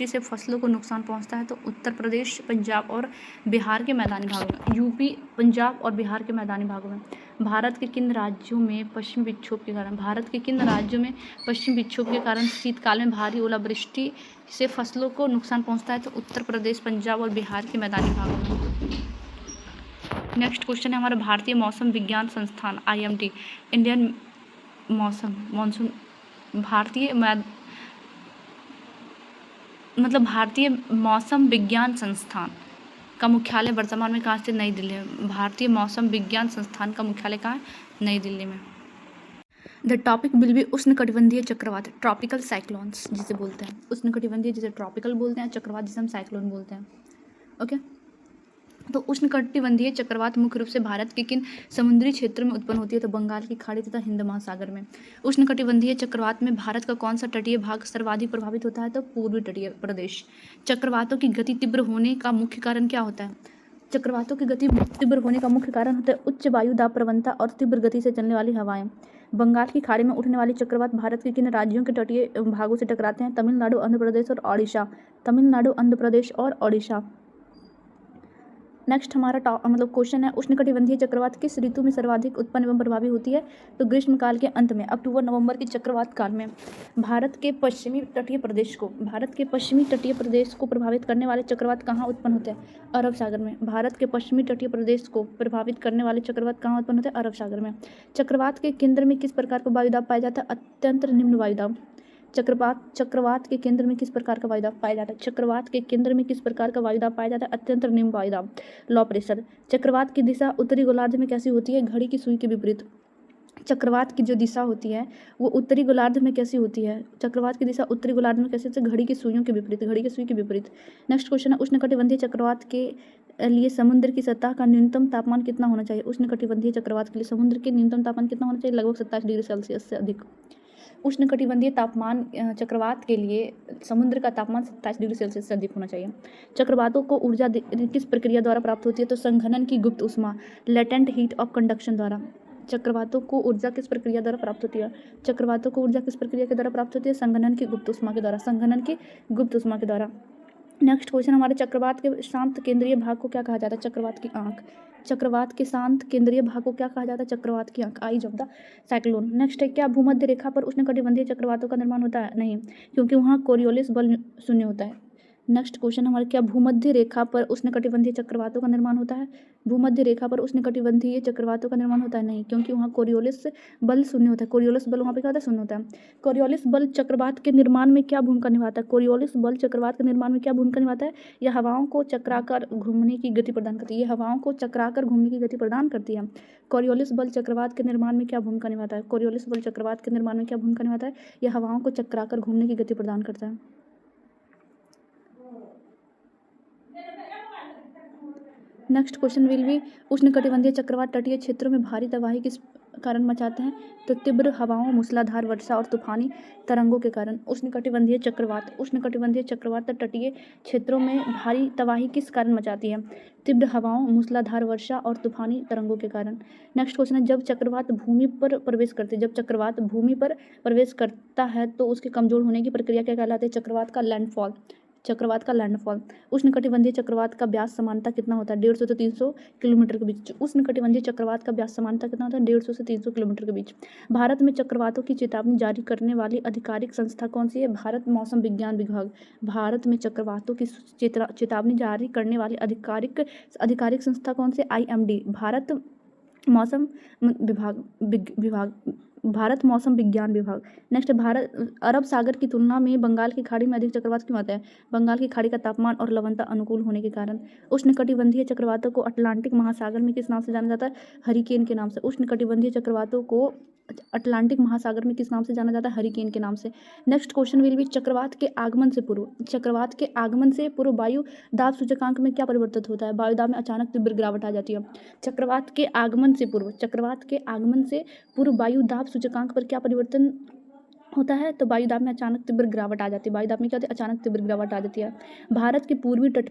से फसलों को नुकसान पहुंचता है? तो उत्तर प्रदेश, पंजाब और बिहार के मैदानी भागों में। यूपी, पंजाब और बिहार के मैदानी भागों में। भारत के किन राज्यों में पश्चिमी विक्षोभ के कारण शीतकाल में भारी ओलावृष्टि से फसलों को नुकसान पहुंचता है? तो उत्तर प्रदेश, पंजाब और बिहार के मैदानी भागों में। नेक्स्ट क्वेश्चन है हमारा, भारतीय मौसम विज्ञान संस्थान IMD इंडियन मानसून भारतीय मौसम विज्ञान संस्थान का मुख्यालय वर्तमान में कहाँ स्थित? नई दिल्ली में। भारतीय मौसम विज्ञान संस्थान का मुख्यालय कहाँ है? नई दिल्ली में। द टॉपिक विल बी उष्णकटिबंधीय चक्रवात, ट्रॉपिकल साइक्लोन्स जिसे बोलते हैं। उष्णकटिबंधीय जिसे ट्रॉपिकल बोलते हैं, चक्रवात जिसे हम साइक्लोन बोलते हैं। ओके, तो उष्णकटिबंधीय चक्रवात मुख्य रूप से भारत के किन समुद्री क्षेत्र में उत्पन्न होती है? तो बंगाल की खाड़ी तथा हिंद महासागर में। उष्णकटिबंधीय चक्रवात में भारत का कौन सा तटीय भाग सर्वाधिक प्रभावित होता है? तो पूर्वी तटीय प्रदेश। चक्रवातों की गति तीव्र होने का मुख्य कारण क्या होता है? चक्रवातों की गति तीव्र होने का मुख्य कारण होता है उच्च वायु दाब प्रवणता और तीव्र गति से चलने वाली हवाएं। बंगाल की खाड़ी में उठने वाले चक्रवात भारत के किन राज्यों के तटीय भागों से टकराते हैं? तमिलनाडु, आंध्र प्रदेश और ओडिशा। नेक्स्ट हमारा क्वेश्चन है, उष्णकटिबंधीय चक्रवात किस ऋतु में सर्वाधिक उत्पन्न एवं प्रभावी होती है? तो ग्रीष्मकाल के अंत में, अक्टूबर-नवंबर के चक्रवात काल में। भारत के पश्चिमी तटीय प्रदेश को प्रभावित करने वाले चक्रवात कहाँ उत्पन्न होते हैं? अरब सागर में। भारत के पश्चिमी तटीय प्रदेश को प्रभावित करने वाले चक्रवात कहाँ उत्पन्न होते हैं? अरब सागर में। चक्रवात के केंद्र में किस प्रकार का वायुदाब पाया जाता है? अत्यंत निम्न वायुदाब। चक्रवात के केंद्र में किस प्रकार का वायुदाब पाया जाता है? अत्यंत निम्न वायुदाब, लो प्रेशर। चक्रवात की दिशा उत्तरी गोलार्ध में कैसी होती है? घड़ी की सुई के विपरीत। चक्रवात की जो दिशा होती है वो उत्तरी गोलार्ध में कैसी होती है? घड़ी की सुई के विपरीत। नेक्स्ट क्वेश्चन है, उष्णकटिबंधीय चक्रवात के लिए समुद्र की सतह का न्यूनतम तापमान कितना होना चाहिए? उष्णकटिबंधीय चक्रवात के लिए समुद्र के न्यूनतम तापमान कितना होना चाहिए? लगभग 27 डिग्री सेल्सियस से अधिक। उष्णकटिबंधीय तापमान चक्रवात के लिए समुद्र का तापमान 27 डिग्री सेल्सियस से अधिक होना चाहिए। चक्रवातों को ऊर्जा किस प्रक्रिया द्वारा प्राप्त होती है? तो संघनन की गुप्त ऊष्मा, लेटेंट हीट ऑफ कंडक्शन द्वारा। चक्रवातों को ऊर्जा किस प्रक्रिया द्वारा प्राप्त होती है? चक्रवातों को ऊर्जा किस प्रक्रिया के द्वारा प्राप्त होती है? संघनन की गुप्त ऊष्मा के द्वारा, संघनन की गुप्त ऊष्मा के द्वारा। नेक्स्ट क्वेश्चन हमारे, चक्रवात के शांत केंद्रीय भाग को क्या कहा जाता है? चक्रवात की आंख। चक्रवात के शांत केंद्रीय भाग को क्या कहा जाता है? चक्रवात की आंख, eyes of the cyclone. Next है, क्या भूमध्य रेखा पर उष्णकटिबंधीय चक्रवातों का निर्माण होता है? नहीं, क्योंकि वहाँ कोरियोलिस बल शून्य होता है। नेक्स्ट क्वेश्चन हमारे, क्या भूमध्य रेखा पर उष्णकटिबंधीय चक्रवातों का निर्माण होता है? भूमध्य रेखा पर उष्णकटिबंधीय चक्रवातों का निर्माण होता है? नहीं, क्योंकि वहाँ कोरियोलिस बल शून्य होता है। कोरियोलिस बल वहाँ पे क्या होता है? शून्य होता है। कोरियोलिस बल चक्रवात के निर्माण में क्या भूमिका निभाता है? कोरियोलिस बल चक्रवात के निर्माण में क्या भूमिका निभाता है? यह हवाओं को चक्राकार घूमने की गति प्रदान करती है। यह हवाओं को चक्राकर घूमने की गति प्रदान करती है। कोरियोलिस बल चक्रवात के निर्माण में क्या भूमिका निभाता है? कोरियोलिस बल चक्रवात के निर्माण में क्या भूमिका निभाता है? यह हवाओं को चक्राकर घूमने की गति प्रदान करता है। नेक्स्ट क्वेश्चन विल बी, उष्णकटिबंधीय चक्रवात तटीय क्षेत्रों में भारी तबाही किस कारण मचाते हैं? तो तीव्र हवाओं, मूसलाधार वर्षा और तूफानी तरंगों के कारण। उष्णकटिबंधीय चक्रवात तटीय क्षेत्रों में भारी तबाही किस कारण मचाती है? तीव्र हवाओं, मूसलाधार वर्षा और तूफानी तरंगों के कारण। नेक्स्ट क्वेश्चन है, जब चक्रवात भूमि पर प्रवेश करता है तो उसके कमजोर होने की प्रक्रिया क्या कहलाती है? चक्रवात का लैंडफॉल। उष्णकटिबंधीय चक्रवात का व्यास सामान्यतः कितना होता है? 150 से 300 किलोमीटर के बीच। उष्णकटिबंधीय चक्रवात का व्यास सामान्यतः कितना होता है? 150 से 300 किलोमीटर के बीच। भारत में चक्रवातों की चेतावनी जारी करने वाली आधिकारिक संस्था कौन सी है? भारत मौसम विज्ञान विभाग। भारत में चक्रवातों की चेतावनी जारी करने वाली आधिकारिक संस्था कौन सी? IMD, भारत मौसम विज्ञान विभाग। नेक्स्ट, भारत अरब सागर की तुलना में बंगाल की खाड़ी में अधिक चक्रवात क्यों आते हैं? बंगाल की खाड़ी का तापमान और लवणता अनुकूल होने के कारण। उष्णकटिबंधीय चक्रवातों को अटलांटिक महासागर में किस नाम से जाना जाता है? हरिकेन के नाम से। उष्णकटिबंधीय चक्रवातों को अटलांटिक महासागर में किस नाम से जाना जाता है? हरिकेन के नाम से। नेक्स्ट क्वेश्चन विल बी, चक्रवात के आगमन से पूर्व वायु दाब सूचकांक में क्या परिवर्तित होता है? वायु दाब में अचानक तीव्र गिरावट आ जाती है। चक्रवात के आगमन से पूर्व वायु दाब सूचकांक पर क्या परिवर्तन होता है? तो वायु दाब में अचानक तीव्र गिरावट आ जाती है। वायु दाब में क्या होती है? अचानक तीव्र गिरावट आ जाती है। भारत के पूर्वी तट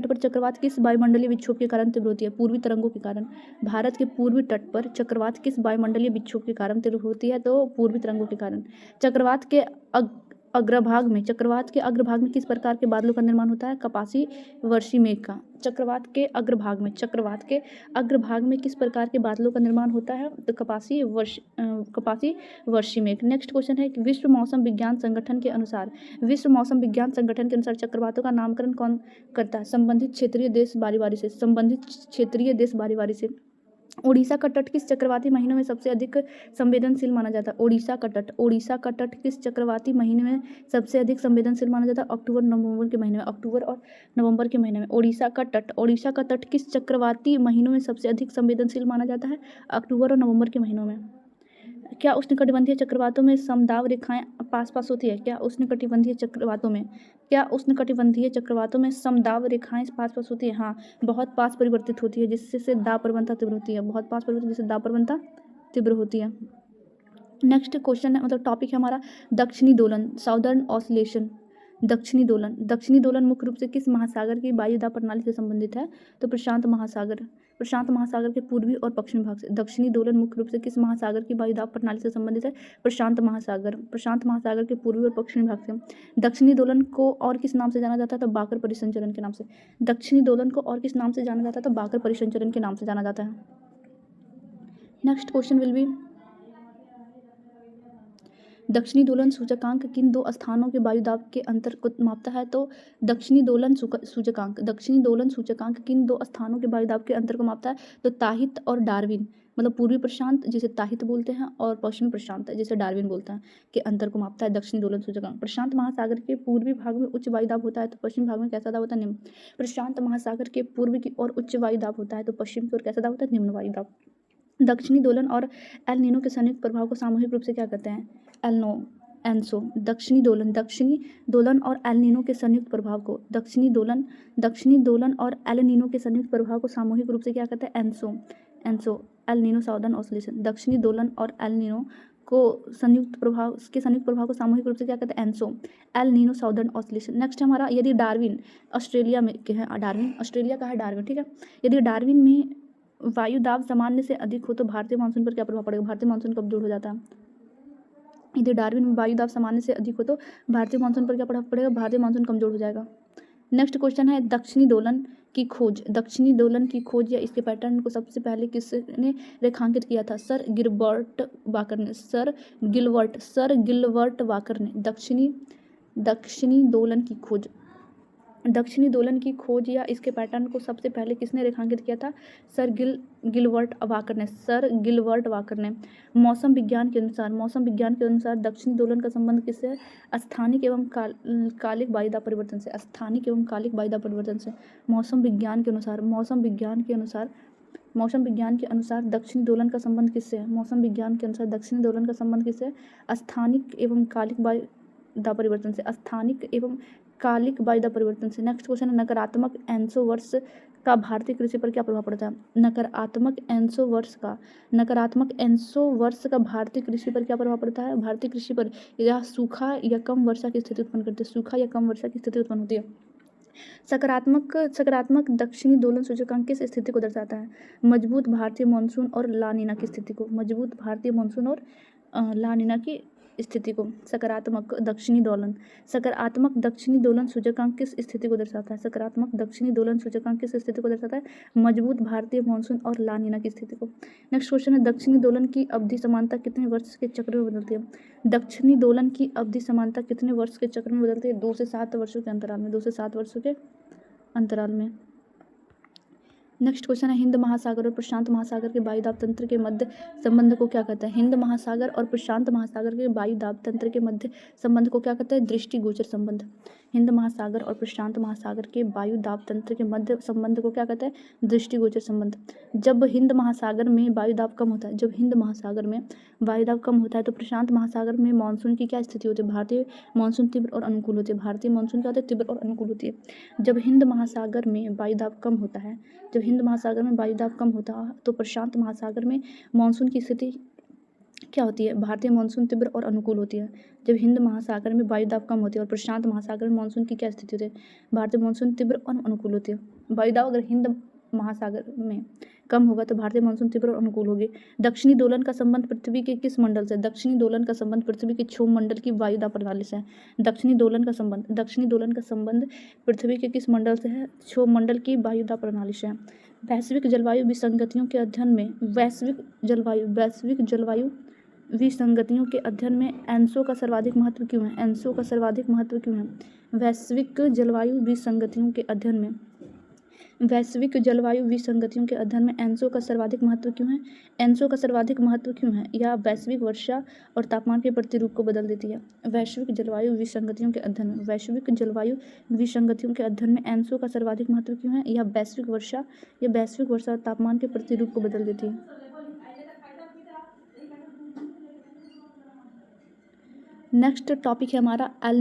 पर चक्रवात किस वायुमंडलीय विक्षोभ के कारण तीव्र होती है? पूर्वी तरंगों के कारण। भारत के पूर्वी तट पर चक्रवात किस वायुमंडलीय विक्षोभ के कारण तीव्र होती है? तो पूर्वी तरंगों के कारण। चक्रवात के अग्रभाग में किस प्रकार के बादलों का निर्माण होता है? कपासी वर्षी मेघ का। चक्रवात के अग्रभाग में किस प्रकार के बादलों का निर्माण होता है? तो कपासी वर्षी मेघ। नेक्स्ट क्वेश्चन है कि विश्व मौसम विज्ञान संगठन के अनुसार चक्रवातों का नामकरण कौन करता है? संबंधित क्षेत्रीय देश बारी बारी से। ओडिशा का तट किस चक्रवाती महीनों में सबसे अधिक संवेदनशील माना जाता है? ओडिशा का तट किस चक्रवाती महीने में सबसे अधिक संवेदनशील माना जाता है? अक्टूबर और नवंबर के महीने में। ओडिशा का तट किस चक्रवाती महीनों में सबसे अधिक संवेदनशील माना जाता है? अक्टूबर और नवंबर के महीनों में। क्या उष्णकटिबंधीय चक्रवातों में समदाब रेखाएं पास होती है? क्या उष्णकटिबंधीय चक्रवातों में समदाब रेखाएं पास होती है? हाँ, बहुत पास परिवर्तित होती है, जिससे दाब प्रवणता तीव्र होती है। नेक्स्ट क्वेश्चन है, मतलब टॉपिक है हमारा दक्षिणी दोलन, साउदर्न ऑसिलेशन। दक्षिणी दोलन मुख्य रूप से किस महासागर की वायुदाब प्रणाली से संबंधित है? तो प्रशांत महासागर के पूर्वी और पश्चिमी भाग से। दक्षिणी दोलन मुख्य रूप से किस महासागर की वायुदाब प्रणाली से संबंधित है? प्रशांत महासागर के पूर्वी और पश्चिमी भाग से। दक्षिणी दोलन को और किस नाम से जाना जाता है? तो बाकर परिसंचरण के नाम से। दक्षिणी दोलन को और किस नाम से जाना जाता है? तो बाकर परिसंचरण के नाम से जाना जाता है। नेक्स्ट क्वेश्चन विल बी, दक्षिणी दोलन सूचकांक किन दो स्थानों के वायुदाब के अंतर को मापता है? तो दक्षिणी दोलन सूचकांक किन दो स्थानों के वायुदाब के अंतर को मापता है? तो ताहित और डार्विन, मतलब पूर्वी प्रशांत जिसे ताहित बोलते हैं और पश्चिमी प्रशांत जिसे डार्विन बोलते हैं, के अंतर को मापता है दक्षिणी दोलन सूचकांक। प्रशांत महासागर के पूर्वी भाग में उच्च वायुदाब होता है तो पश्चिमी भाग में कैसा दाब होता है? निम्न। प्रशांत महासागर के पूर्वी की ओर उच्च वायुदाब होता है तो पश्चिम की ओर कैसा दाब होता है? निम्न वायुदाब। दक्षिणी दोलन और एल नीनो के संयुक्त प्रभाव को सामूहिक रूप से क्या कहते हैं? एनसो। दक्षिणी दोलन और एल नीनो के संयुक्त प्रभाव को दक्षिणी दोलन और एल नीनो के संयुक्त प्रभाव को सामूहिक रूप से क्या कहते हैं? ENSO. El Nino southern oscillation. दक्षिणी दोलन और एल नीनो को संयुक्त प्रभाव को सामूहिक रूप से क्या कहते हैं? ENSO. El Nino southern oscillation. Next हमारा, यदि डार्विन ऑस्ट्रेलिया में के हैं, डार्विन ऑस्ट्रेलिया का है डार्विन, ठीक है। यदि डार्विन में वायु दाब सामान्य से अधिक हो तो भारतीय मानसून पर क्या प्रभाव पड़ेगा? भारतीय मानसून कमजोर हो जाता है। यदि डार्विन में वायु दाब सामान्य से अधिक हो तो भारतीय मानसून पर क्या प्रभाव पड़ेगा? भारतीय मानसून कमजोर हो जाएगा। नेक्स्ट क्वेश्चन है, दक्षिणी दोलन की खोज। दक्षिणी दोलन की खोज या इसके पैटर्न को सबसे पहले किसने रेखांकित किया था? सर गिलबर्ट वाकर ने। सर गिलबर्ट वाकर ने दक्षिणी दोलन की खोज, दक्षिणी दोलन की खोज या इसके पैटर्न को सबसे पहले किसने रेखांकित किया था? सर गिलबर्ट वाकर ने। सर गिलबर्ट वाकर ने। मौसम विज्ञान के अनुसार दक्षिणी दोलन का संबंध किससे है? स्थानिक एवं कालिक वायुदा परिवर्तन से। स्थानिक एवं कालिक वायुदा परिवर्तन से। मौसम विज्ञान के अनुसार दक्षिणी दोलन का संबंध किससे है? मौसम विज्ञान के अनुसार दक्षिणी दोलन का संबंध किससे है? स्थानिक एवं कालिक वायुदा परिवर्तन से। स्थानिक एवं कालिक वायुदा परिवर्तन से। नेक्स्ट क्वेश्चन है, नकारात्मक एनसो वर्ष का भारतीय कृषि पर क्या प्रभाव पड़ता है? नकारात्मक एनसो वर्ष का भारतीय कृषि पर क्या प्रभाव पड़ता है? भारतीय कृषि पर यह सूखा या कम वर्षा की स्थिति उत्पन्न करती है। सूखा या कम वर्षा की स्थिति उत्पन्न होती है। सकारात्मक दक्षिणी दोलन सूचकांक किस स्थिति को दर्शाता है? मजबूत भारतीय मानसून और ला नीना की स्थिति को। मजबूत भारतीय मानसून और ला नीना की स्थिति को। सकारात्मक दक्षिणी दोलन सूचकांक किस स्थिति को दर्शाता है? सकारात्मक दक्षिणी दोलन सूचकांक किस स्थिति को दर्शाता है? मजबूत भारतीय मानसून और ला नीना की स्थिति को। नेक्स्ट क्वेश्चन है, दक्षिणी दोलन की अवधि समानता कितने वर्ष के चक्र में बदलती है? दक्षिणी दोलन की अवधि समानता कितने वर्ष के चक्र में बदलती है? 2 से 7 वर्षों के अंतराल में। 2 से 7 वर्षों के अंतराल में। नेक्स्ट क्वेश्चन है, हिंद महासागर और प्रशांत महासागर के वायुदाब तंत्र के मध्य संबंध को क्या कहते हैं? हिंद महासागर और प्रशांत महासागर के वायुदाब तंत्र के मध्य संबंध को क्या कहते हैं? दृष्टिगोचर संबंध। हिंद महासागर और प्रशांत महासागर के वायुदाब तंत्र के मध्य संबंध को क्या कहते हैं? दृष्टिगोचर संबंध। जब हिंद महासागर में वायुदाब कम होता है तो प्रशांत महासागर में मानसून की क्या स्थिति होती है? भारतीय मानसून तीव्र और अनुकूल होती है। भारतीय मानसून क्या होती है? तीव्र और अनुकूल होती है। जब हिंद महासागर में वायुदाब कम होता है तो प्रशांत महासागर में मानसून की स्थिति क्या होती है? भारतीय मानसून तीव्र और अनुकूल होती है। जब हिंद महासागर में वायुदाब कम होती है और प्रशांत महासागर में मानसून की क्या स्थिति होती है? भारतीय मानसून तीव्र और अनुकूल होती है। वायुदाब अगर हिंद महासागर में कम होगा तो भारतीय मानसून तीव्र और अनुकूल होगी। दक्षिणी दोलन का संबंध पृथ्वी के किस मंडल से? दक्षिणी दोलन का संबंध पृथ्वी के क्षोभ मंडल की वायुदाब प्रणाली से है। दक्षिणी दोलन का संबंध पृथ्वी के किस मंडल से है? क्षोभ मंडल की वायुदाब प्रणाली से है। वैश्विक जलवायु विसंगतियों के अध्ययन में एनसो का सर्वाधिक महत्व क्यों है? वैश्विक जलवायु विसंगतियों के अध्ययन में एनसो का सर्वाधिक महत्व क्यों है? यह वैश्विक वर्षा और तापमान के प्रतिरूप को बदल देती है। वैश्विक जलवायु विसंगतियों के अध्ययन में एनसो का सर्वाधिक महत्व क्यों है? यह वैश्विक वर्षा और तापमान के प्रतिरूप को बदल देती है। नेक्स्ट टॉपिक है हमारा एल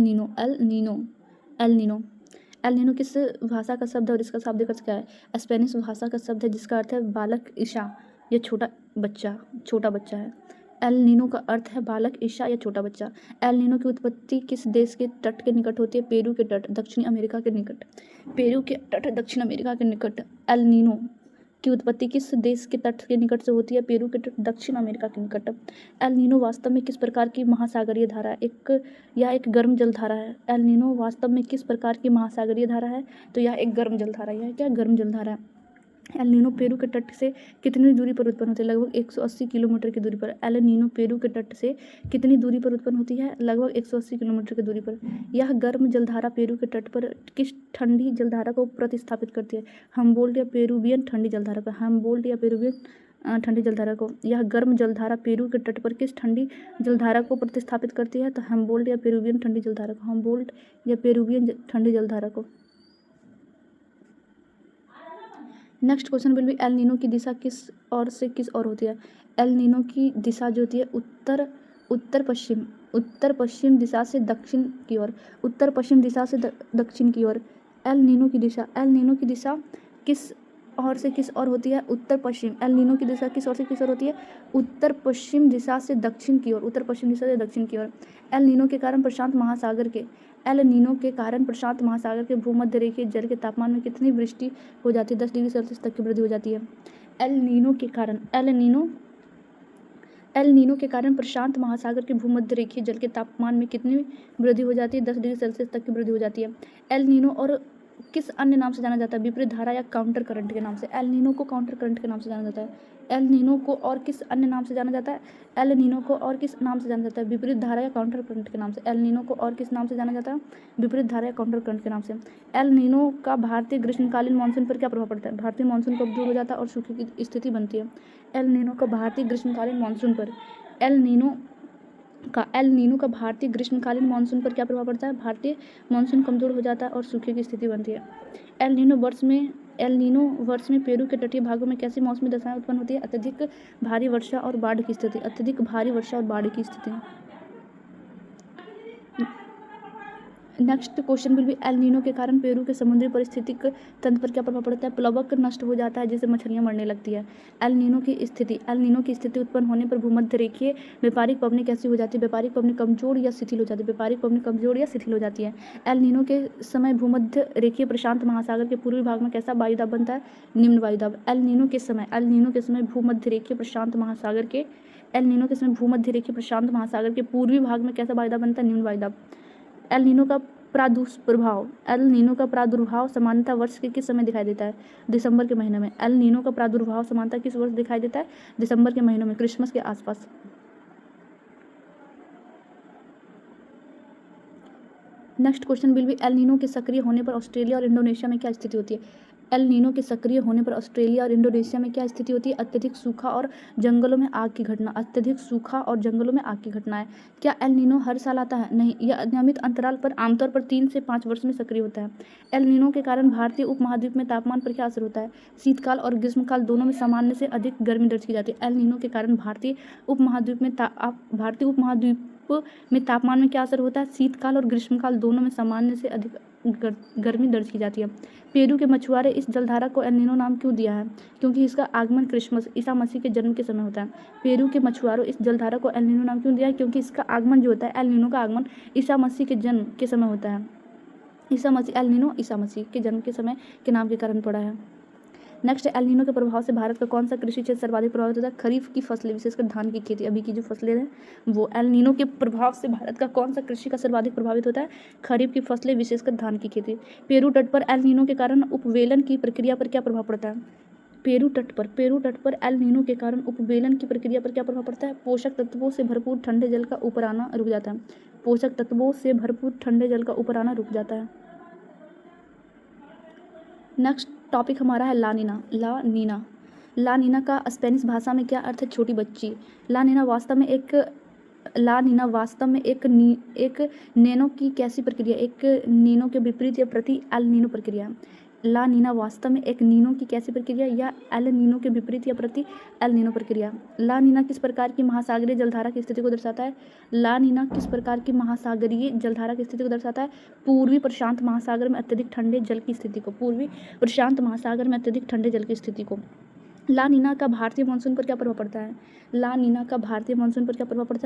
नीनो किस भाषा का शब्द है और इसका शाब्दिक अर्थ क्या है? स्पेनिश भाषा का शब्द है जिसका अर्थ है बालक ईशा या छोटा बच्चा है। एल नीनो का अर्थ है बालक ईशा या छोटा बच्चा। एल नीनो की उत्पत्ति किस देश के तट के निकट होती है? पेरू के तट, दक्षिण अमेरिका के निकट। एल नीनो की उत्पत्ति किस देश के तट के निकट से होती है? पेरू के तट, दक्षिण अमेरिका के निकट। एल नीनो वास्तव में किस प्रकार की महासागरीय धारा है? यह एक गर्म जलधारा है। एल नीनो वास्तव में किस प्रकार की महासागरीय धारा है? तो यह एक गर्म जलधारा है। गर्म जलधारा है। एल नीनो पेरू के तट से कितनी दूरी पर उत्पन्न होती है? लगभग 180 किलोमीटर की दूरी पर। एल नीनो पेरू के तट से कितनी दूरी पर उत्पन्न होती है? लगभग 180 किलोमीटर की दूरी पर। यह गर्म जलधारा पेरू के तट पर किस ठंडी जलधारा को प्रतिस्थापित करती है? हम्बोल्ट या पेरुवियन ठंडी जलधारा को। यह गर्म जलधारा पेरू के तट पर किस ठंडी जलधारा को प्रतिस्थापित करती है? तो हम्बोल्ट या पेरुवियन ठंडी जलधारा को। Next question will B, El Nino की दिशा किस ओर से किस ओर होती है? एल नीनो की दिशा जो होती है उत्तर पश्चिम दिशा से दक्षिण की ओर। एल नीनो की दिशा किस ओर से किस ओर होती है? उत्तर पश्चिम। एल नीनो की दिशा किस ओर से किस ओर होती है? उत्तर पश्चिम दिशा से दक्षिण की ओर, उत्तर पश्चिम दिशा से दक्षिण की ओर। एल नीनो के कारण प्रशांत महासागर के एल नीनो के कारण प्रशांत महासागर के भूमध्य रेखीय जल के तापमान में कितनी वृद्धि हो जाती है? 10 डिग्री सेल्सियस तक की वृद्धि हो जाती है। एल नीनो के कारण प्रशांत महासागर के भूमध्य रेखीय जल के तापमान में कितनी वृद्धि हो जाती है? 10 डिग्री सेल्सियस तक की वृद्धि हो जाती है। एल नीनो और किस अन्य नाम से जाना जाता है? विपरीत धारा या काउंटर करंट के नाम से। एल नीनो को काउंटर करंट के नाम से जाना जाता है। एल नीनो को और किस अन्य नाम से जाना जाता है? एल नीनो को और किस नाम से जाना जाता है? विपरीत धारा या काउंटर करंट के नाम से। एल नीनो को और किस नाम से जाना जाता है? विपरीत धारा या काउंटर करंट के नाम से। एल नीनो का भारतीय ग्रीष्मकालीन मानसून पर क्या प्रभाव पड़ता है? भारतीय मानसून कब दूर हो जाता है और सूखे की स्थिति बनती है? एल नीनो का भारतीय ग्रीष्मकालीन मानसून पर एल नीनो का भारतीय ग्रीष्मकालीन मानसून पर क्या प्रभाव पड़ता है? भारतीय मानसून कमजोर हो जाता है और सूखे की स्थिति बनती है। एल नीनो वर्ष में पेरू के तटीय भागों में कैसी मौसमी दशाएं उत्पन्न होती है? अत्यधिक भारी वर्षा और बाढ़ की स्थिति। अत्यधिक भारी वर्षा और बाढ़ की स्थिति। Next question will B El Nino के कारण पेरू के समुद्री पारिस्थितिक तंत्र पर क्या प्रभाव पड़ता है? प्लवक नष्ट हो जाता है जिससे मछलियां मरने लगती है। एल नीनो की स्थिति उत्पन्न होने पर भूमध्य रेखीय व्यापारिक पवनें कैसी हो जाती है? व्यापारिक पवनें कमजोर या शिथिल हो जाती है। एल नीनो के समय भूमध्य रेखीय प्रशांत महासागर के पूर्वी भाग में कैसा वायुदाब बनता है? निम्न वायुदाब। एल नीनो के समय भूमध्य रेखीय प्रशांत महासागर के पूर्वी भाग में कैसा वायुदाब बनता है? निम्न वायुदाब। एल नीनो का प्रादुर्भाव सामान्यतः वर्ष के किस समय दिखाई देता है? दिसंबर के महीने में। एल नीनो का प्रादुर्भाव सामान्यतः किस वर्ष दिखाई देता है? दिसंबर के महीनों में, क्रिसमस के आसपास। Next question will B El Nino के सक्रिय होने पर ऑस्ट्रेलिया और इंडोनेशिया में क्या स्थिति होती है? एल नीनो के सक्रिय होने पर ऑस्ट्रेलिया और इंडोनेशिया में क्या स्थिति होती है? अत्यधिक सूखा और जंगलों में आग की घटना है। क्या एल नीनो हर साल आता है? नहीं, यह अनियमित अंतराल पर आमतौर पर 3 से 5 वर्ष में सक्रिय होता है। एल नीनो के कारण भारतीय उपमहाद्वीप में तापमान पर क्या असर होता है? शीतकाल और ग्रीष्मकाल दोनों में सामान्य से अधिक गर्मी दर्ज की जाती है। एल नीनो के कारण भारतीय उपमहाद्वीप में तापमान में क्या असर होता है? शीतकाल और ग्रीष्मकाल दोनों में सामान्य से अधिक गर्मी दर्ज की जाती है। पेरू के मछुआरे इस जलधारा को एल नीनो नाम क्यों दिया है? क्योंकि इसका आगमन क्रिसमस ईसा मसीह के जन्म के समय होता है। पेरू के मछुआरों इस जलधारा को एल नीनो नाम क्यों दिया है? क्योंकि इसका आगमन जो होता है, एल नीनो का आगमन ईसा मसीह के जन्म के समय होता है। एल नीनो ईसा मसीह के जन्म के समय के नाम के कारण पड़ा है। नेक्स्ट, एल नीनो के प्रभाव से भारत का कौन सा कृषि क्षेत्र सर्वाधिक प्रभावित होता है? खरीफ की फसलें, विशेषकर धान की खेती, अभी की जो फसलें हैं वो। एल नीनो के प्रभाव से भारत का कौन सा कृषि का सर्वाधिक प्रभावित होता है? खरीफ की फसलें, विशेषकर धान की खेती। पेरू तट पर एल नीनो के कारण उपवेलन की प्रक्रिया पर क्या प्रभाव पड़ता है? पेरू तट पर एल नीनो के कारण उपवेलन की प्रक्रिया पर क्या प्रभाव पड़ता है? पोषक तत्वों से भरपूर ठंडे जल का ऊपर आना रुक जाता है। नेक्स्ट टॉपिक हमारा है ला नीना का स्पेनिश भाषा में क्या अर्थ है? छोटी बच्ची। ला नीना वास्तव में एक नेनो की कैसी प्रक्रिया? एक नीनो के विपरीत या प्रति एल नीनो प्रक्रिया। ला नीना वास्तव में एक नीनो की कैसी प्रक्रिया या एल नीनो के विपरीत या प्रति एल नीनो प्रक्रिया। ला नीना किस प्रकार की महासागरीय जलधारा की स्थिति को दर्शाता है? ला नीना किस प्रकार की महासागरीय जलधारा की स्थिति को दर्शाता है? पूर्वी प्रशांत महासागर में अत्यधिक ठंडे जल की स्थिति को। ला नीना का भारतीय मानसून पर क्या प्रभाव पड़ता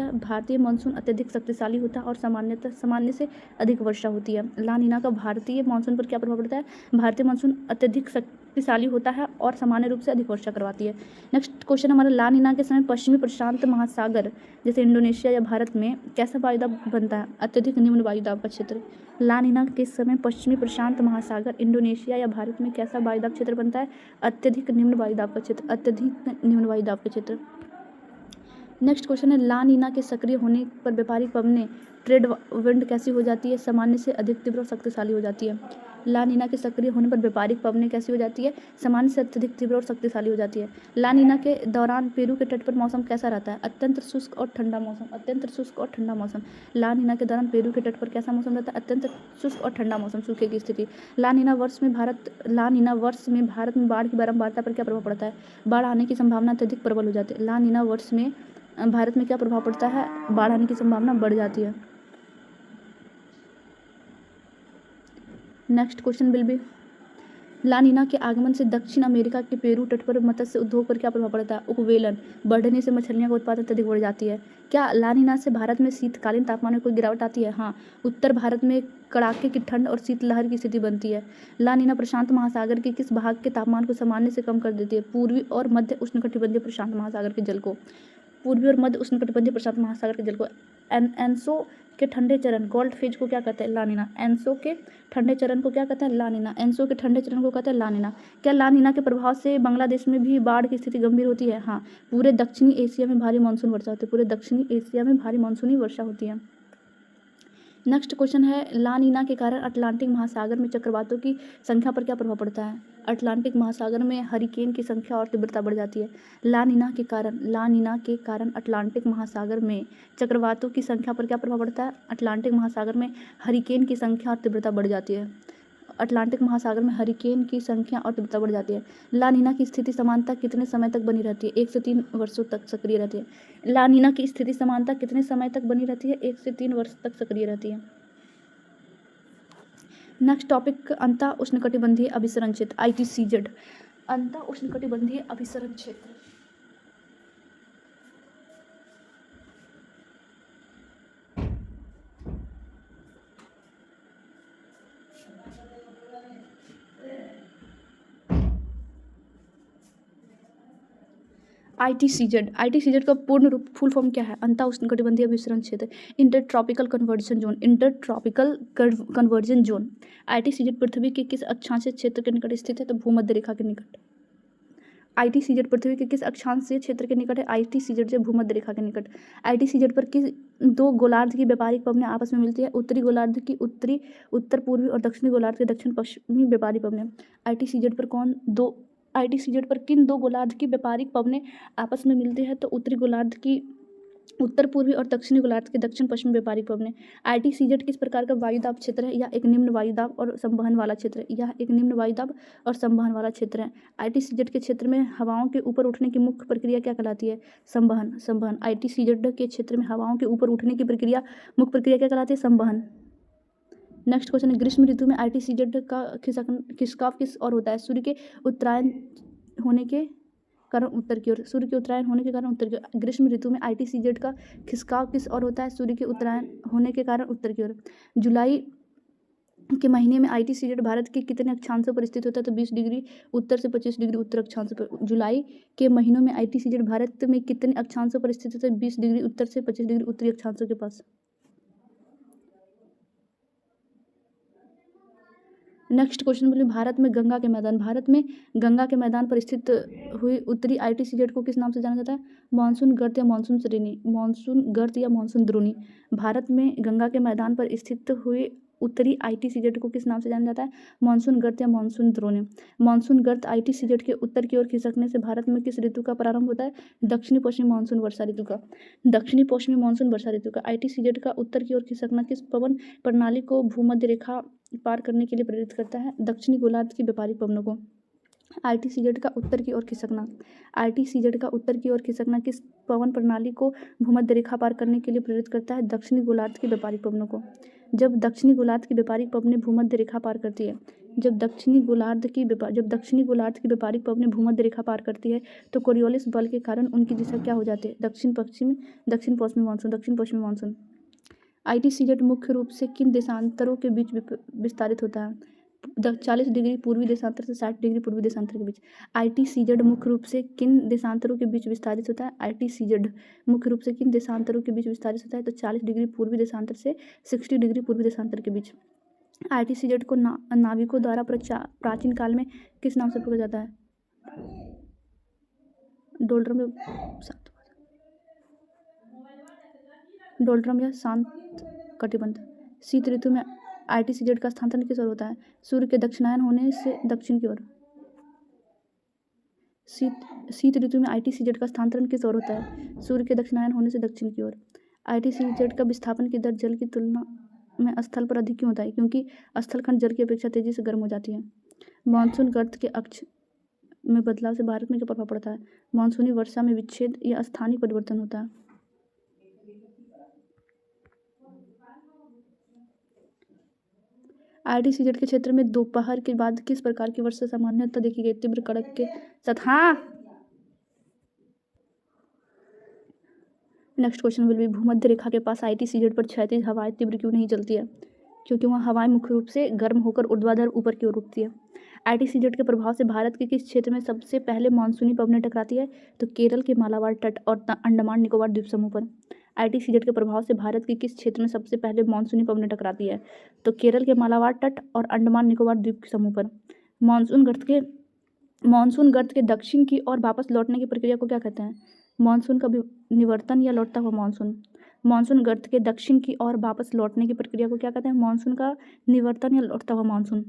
है? भारतीय मानसून अत्यधिक शक्तिशाली होता है और सामान्य से अधिक वर्षा होती है। ला नीना का भारतीय मानसून पर क्या प्रभाव पड़ता है? भारतीय मानसून अत्यधिक शक्तिशाली होता है और सामान्य रूप से अधिक वर्षा करवाती है। नेक्स्ट क्वेश्चन हमारा, ला नीना के समय पश्चिमी प्रशांत महासागर जैसे इंडोनेशिया या भारत में कैसा वायुदाब बनता है? अत्यधिक निम्न वायुदाब का क्षेत्र। ला नीना के समय पश्चिमी प्रशांत महासागर इंडोनेशिया या भारत में कैसा वायुदाब क्षेत्र बनता है? अत्यधिक निम्न वायुदाब का क्षेत्र। नेक्स्ट क्वेश्चन है, ला नीना के सक्रिय होने पर व्यापारिक पवनें ट्रेड विंड कैसी हो जाती है? सामान्य से अधिक तीव्र और शक्तिशाली हो जाती है। ला नीना के सक्रिय होने पर व्यापारिक पवनें कैसी हो जाती है? सामान्य से अत्यधिक तीव्र और शक्तिशाली हो जाती है। ला नीना के दौरान पेरू के तट पर मौसम कैसा रहता है? अत्यंत शुष्क और ठंडा मौसम। ला नीना के दौरान पेरू के तट पर कैसा मौसम रहता है? अत्यंत शुष्क और ठंडा मौसम, सूखे की स्थिति। ला नीना वर्ष में भारत में बाढ़ की बारंबारता पर क्या प्रभाव पड़ता है? बाढ़ आने की संभावना अत्यधिक प्रबल हो जाती है। ला नीना वर्ष में भारत में क्या प्रभाव पड़ता है? बाढ़ आने की संभावना बढ़ जाती है। नेक्स्ट क्वेश्चन विल बी, ला नीना के आगमन से दक्षिण अमेरिका के पेरू तट पर मत्स्य उद्योग पर क्या प्रभाव पड़ता है? उपवेलन बढ़ने से मछलियों का उत्पादन अत्यधिक बढ़ जाती है। क्या ला नीना से भारत में शीतकालीन तापमान में कोई गिरावट आती है? हाँ, उत्तर भारत में कड़ाके की ठंड और शीतलहर की स्थिति बनती है। ला नीना प्रशांत महासागर के किस भाग के तापमान को सामान्य से कम कर देती है? पूर्वी और मध्य उष्णकटिबंधीय प्रशांत महासागर के जल को। पूर्वी और मध्य उष्णकटिबंधीय प्रशांत महासागर के जल को। एनसो के ठंडे चरण कोल्ड फेज को क्या कहते हैं? ला नीना। एनसो के ठंडे चरण को क्या कहते हैं? ला नीना। एनसो के ठंडे चरण को कहते हैं ला नीना। क्या ला नीना के प्रभाव से बांग्लादेश में भी बाढ़ की स्थिति गंभीर होती है? हाँ, पूरे दक्षिणी एशिया में भारी मानसून वर्षा होती है। पूरे दक्षिणी एशिया में भारी मानसूनी वर्षा होती है। नेक्स्ट क्वेश्चन है, ला नीना के कारण अटलांटिक महासागर में चक्रवातों की संख्या पर क्या प्रभाव पड़ता है? अटलांटिक महासागर में हरिकेन की संख्या और तीव्रता बढ़ जाती है। ला नीना के कारण अटलांटिक महासागर में चक्रवातों की संख्या पर क्या प्रभाव पड़ता है? अटलांटिक महासागर में हरिकेन की संख्या और तीव्रता बढ़ जाती है। अटलांटिक महासागर में हरिकेन की संख्या और तीव्रता बढ़ जाती है। ला नीना की स्थिति समानता कितने समय तक बनी रहती है? 1 से 3 वर्षों तक सक्रिय रहती है। ला नीना की स्थिति समानता कितने समय तक बनी रहती है? 1 से 3 वर्ष तक सक्रिय रहती है। नेक्स्ट टॉपिक, अंतः उष्णकटिबंधीय अभिसरण क्षेत्र ITCZ। अंतः उष्णकटिबंधीय अभिसरण क्षेत्र ITCZ का पूर्ण रूप फुल फॉर्म क्या है? अंतः उष्णकटिबंधीय अभिसरण क्षेत्र, inter tropical conversion zone. ITCZ पृथ्वी के किस अक्षांशीय क्षेत्र के निकट स्थित है? तो भूमध्य रेखा के निकट। ITCZ पृथ्वी के किस अक्षांशीय क्षेत्र के निकट है? ITCZ से भूमध्य रेखा के निकट। ITCZ पर किस दो गोलार्ध की व्यापारिक पवनें आपस में मिलती है? उत्तरी गोलार्ध की उत्तर पूर्वी और दक्षिणी गोलार्ध के दक्षिण पश्चिमी व्यापारिक पवनें। ITCZ पर किन दो गोलार्ध की व्यापारिक पवनें आपस में मिलती है? तो उत्तरी गोलार्ध की उत्तर पूर्वी और दक्षिणी गोलार्ध के दक्षिण पश्चिमी व्यापारिक पवनें। ITCZ किस प्रकार का वायुदाब क्षेत्र है? यह एक निम्न वायुदाब और संवहन वाला क्षेत्र है। ITCZ के क्षेत्र में हवाओं के ऊपर उठने की मुख्य प्रक्रिया क्या कहलाती है? संवहन। ITCZ के क्षेत्र में हवाओं के ऊपर उठने की मुख्य प्रक्रिया क्या कहलाती है? संवहन। नेक्स्ट क्वेश्चन है, ग्रीष्म ऋतु में ITCZ का खिसकाव किस ओर होता है? सूर्य के उत्तरायण होने के कारण उत्तर की ओर। ग्रीष्म ऋतु में ITCZ का खिसकाव किस ओर होता है? सूर्य के उत्तरायण होने के कारण उत्तर की ओर। जुलाई के महीने में ITCZ भारत के कितने अक्षांशों पर स्थित होता है? तो 20 डिग्री उत्तर से 25 डिग्री उत्तर अक्षांश पर। जुलाई के महीनों में ITCZ भारत में कितने अक्षांशों पर स्थित होता है? 20 डिग्री उत्तर से 25 डिग्री उत्तरी अक्षांशों के पास। नेक्स्ट क्वेश्चन बोले, भारत में गंगा के मैदान पर स्थित हुई उत्तरी ITCZ को किस नाम से जाना जाता है? मानसून गर्त या मानसून द्रोणी। भारत में गंगा के मैदान पर स्थित हुई उत्तरी ITCZ को किस नाम से जाना जाता है? मानसून गर्त या मानसून द्रोणी। मानसून गर्त ITCZ के उत्तर की ओर खिसकने से भारत में किस ऋतु का प्रारंभ होता है? दक्षिणी पश्चिमी मानसून वर्षा ऋतु का। ITCZ का उत्तर की ओर खिसकना किस पवन प्रणाली को भूमध्य रेखा पार करने के लिए प्रेरित करता है? दक्षिणी गोलार्ध की व्यापारिक पवनों को। ITCZ का उत्तर की ओर खिसकना किस पवन प्रणाली को भूमध्य रेखा पार करने के लिए प्रेरित करता है? दक्षिणी गोलार्ध की व्यापारिक पवनों को। जब दक्षिणी गोलार्ध की व्यापारिक पवनें भूमध्य रेखा पार करती है जब दक्षिणी गोलार्ध की व्यापारिक पवनें भूमध्य रेखा पार करती है तो कोरियोलिस बल के कारण उनकी दिशा क्या हो जाती है? दक्षिण पश्चिमी मानसून। ITCZ मुख्य रूप से किन देशांतरों के बीच विस्तारित होता है? 40 डिग्री पूर्वी देशांतर से 60 डिग्री पूर्वी देशांतर के बीच। ITCZ मुख्य रूप से किन देशांतरों के बीच विस्तारित होता है? तो 40 डिग्री पूर्वी देशांतर से 60 डिग्री पूर्वी देशांतर के बीच। ITCZ को नाविकों द्वारा प्राचीन काल में किस नाम से पुकारा जाता है? डोल्ड्रम या शांत कटिबंध। शीत ऋतु में ITCZ का स्थानांतरण किस ओर होता है? सूर्य के दक्षिणायन होने से दक्षिण की ओर। शीत ऋतु में ITCZ का स्थानांतरण किस ओर होता है? सूर्य के दक्षिणायन होने से दक्षिण की ओर। ITCZ का विस्थापन की दर जल की तुलना में स्थल पर अधिक क्यों होता है? क्योंकि स्थलखंड जल की अपेक्षा तेजी से गर्म हो जाती है। मानसून गर्त के अक्ष में बदलाव से भारत में क्या प्रभाव पड़ता है? मानसूनी वर्षा में विच्छेद या स्थानिक परिवर्तन होता है। ITCZ के क्षेत्र में दोपहर के बाद किस प्रकार की वर्षा सामान्यतः देखी गई? तीव्र कड़क के साथ। हाँ, नेक्स्ट क्वेश्चन विल बी भूमध्य रेखा के पास ITCZ पर क्षैतिज हवाएं तीव्र क्यों नहीं चलती है? क्योंकि वहाँ हवाएं मुख्य रूप से गर्म होकर ऊर्ध्वाधर ऊपर की ओर उठती है। ITCZ के प्रभाव से भारत के किस क्षेत्र में सबसे पहले मानसूनी पवनें टकराती है? तो केरल के मालाबार तट और अंडमान निकोबार द्वीप समूह पर। ITCZ के प्रभाव से भारत के किस क्षेत्र में सबसे पहले मानसूनी पवनें टकराती है? तो केरल के मालाबार तट और अंडमान निकोबार द्वीप समूह पर। मानसून गर्त के दक्षिण की ओर वापस लौटने की प्रक्रिया को क्या कहते हैं? मानसून का निवर्तन या लौटता हुआ मानसून। मानसून गर्त के दक्षिण की ओर वापस लौटने की प्रक्रिया को क्या कहते हैं? मानसून का निवर्तन या लौटता हुआ मानसून।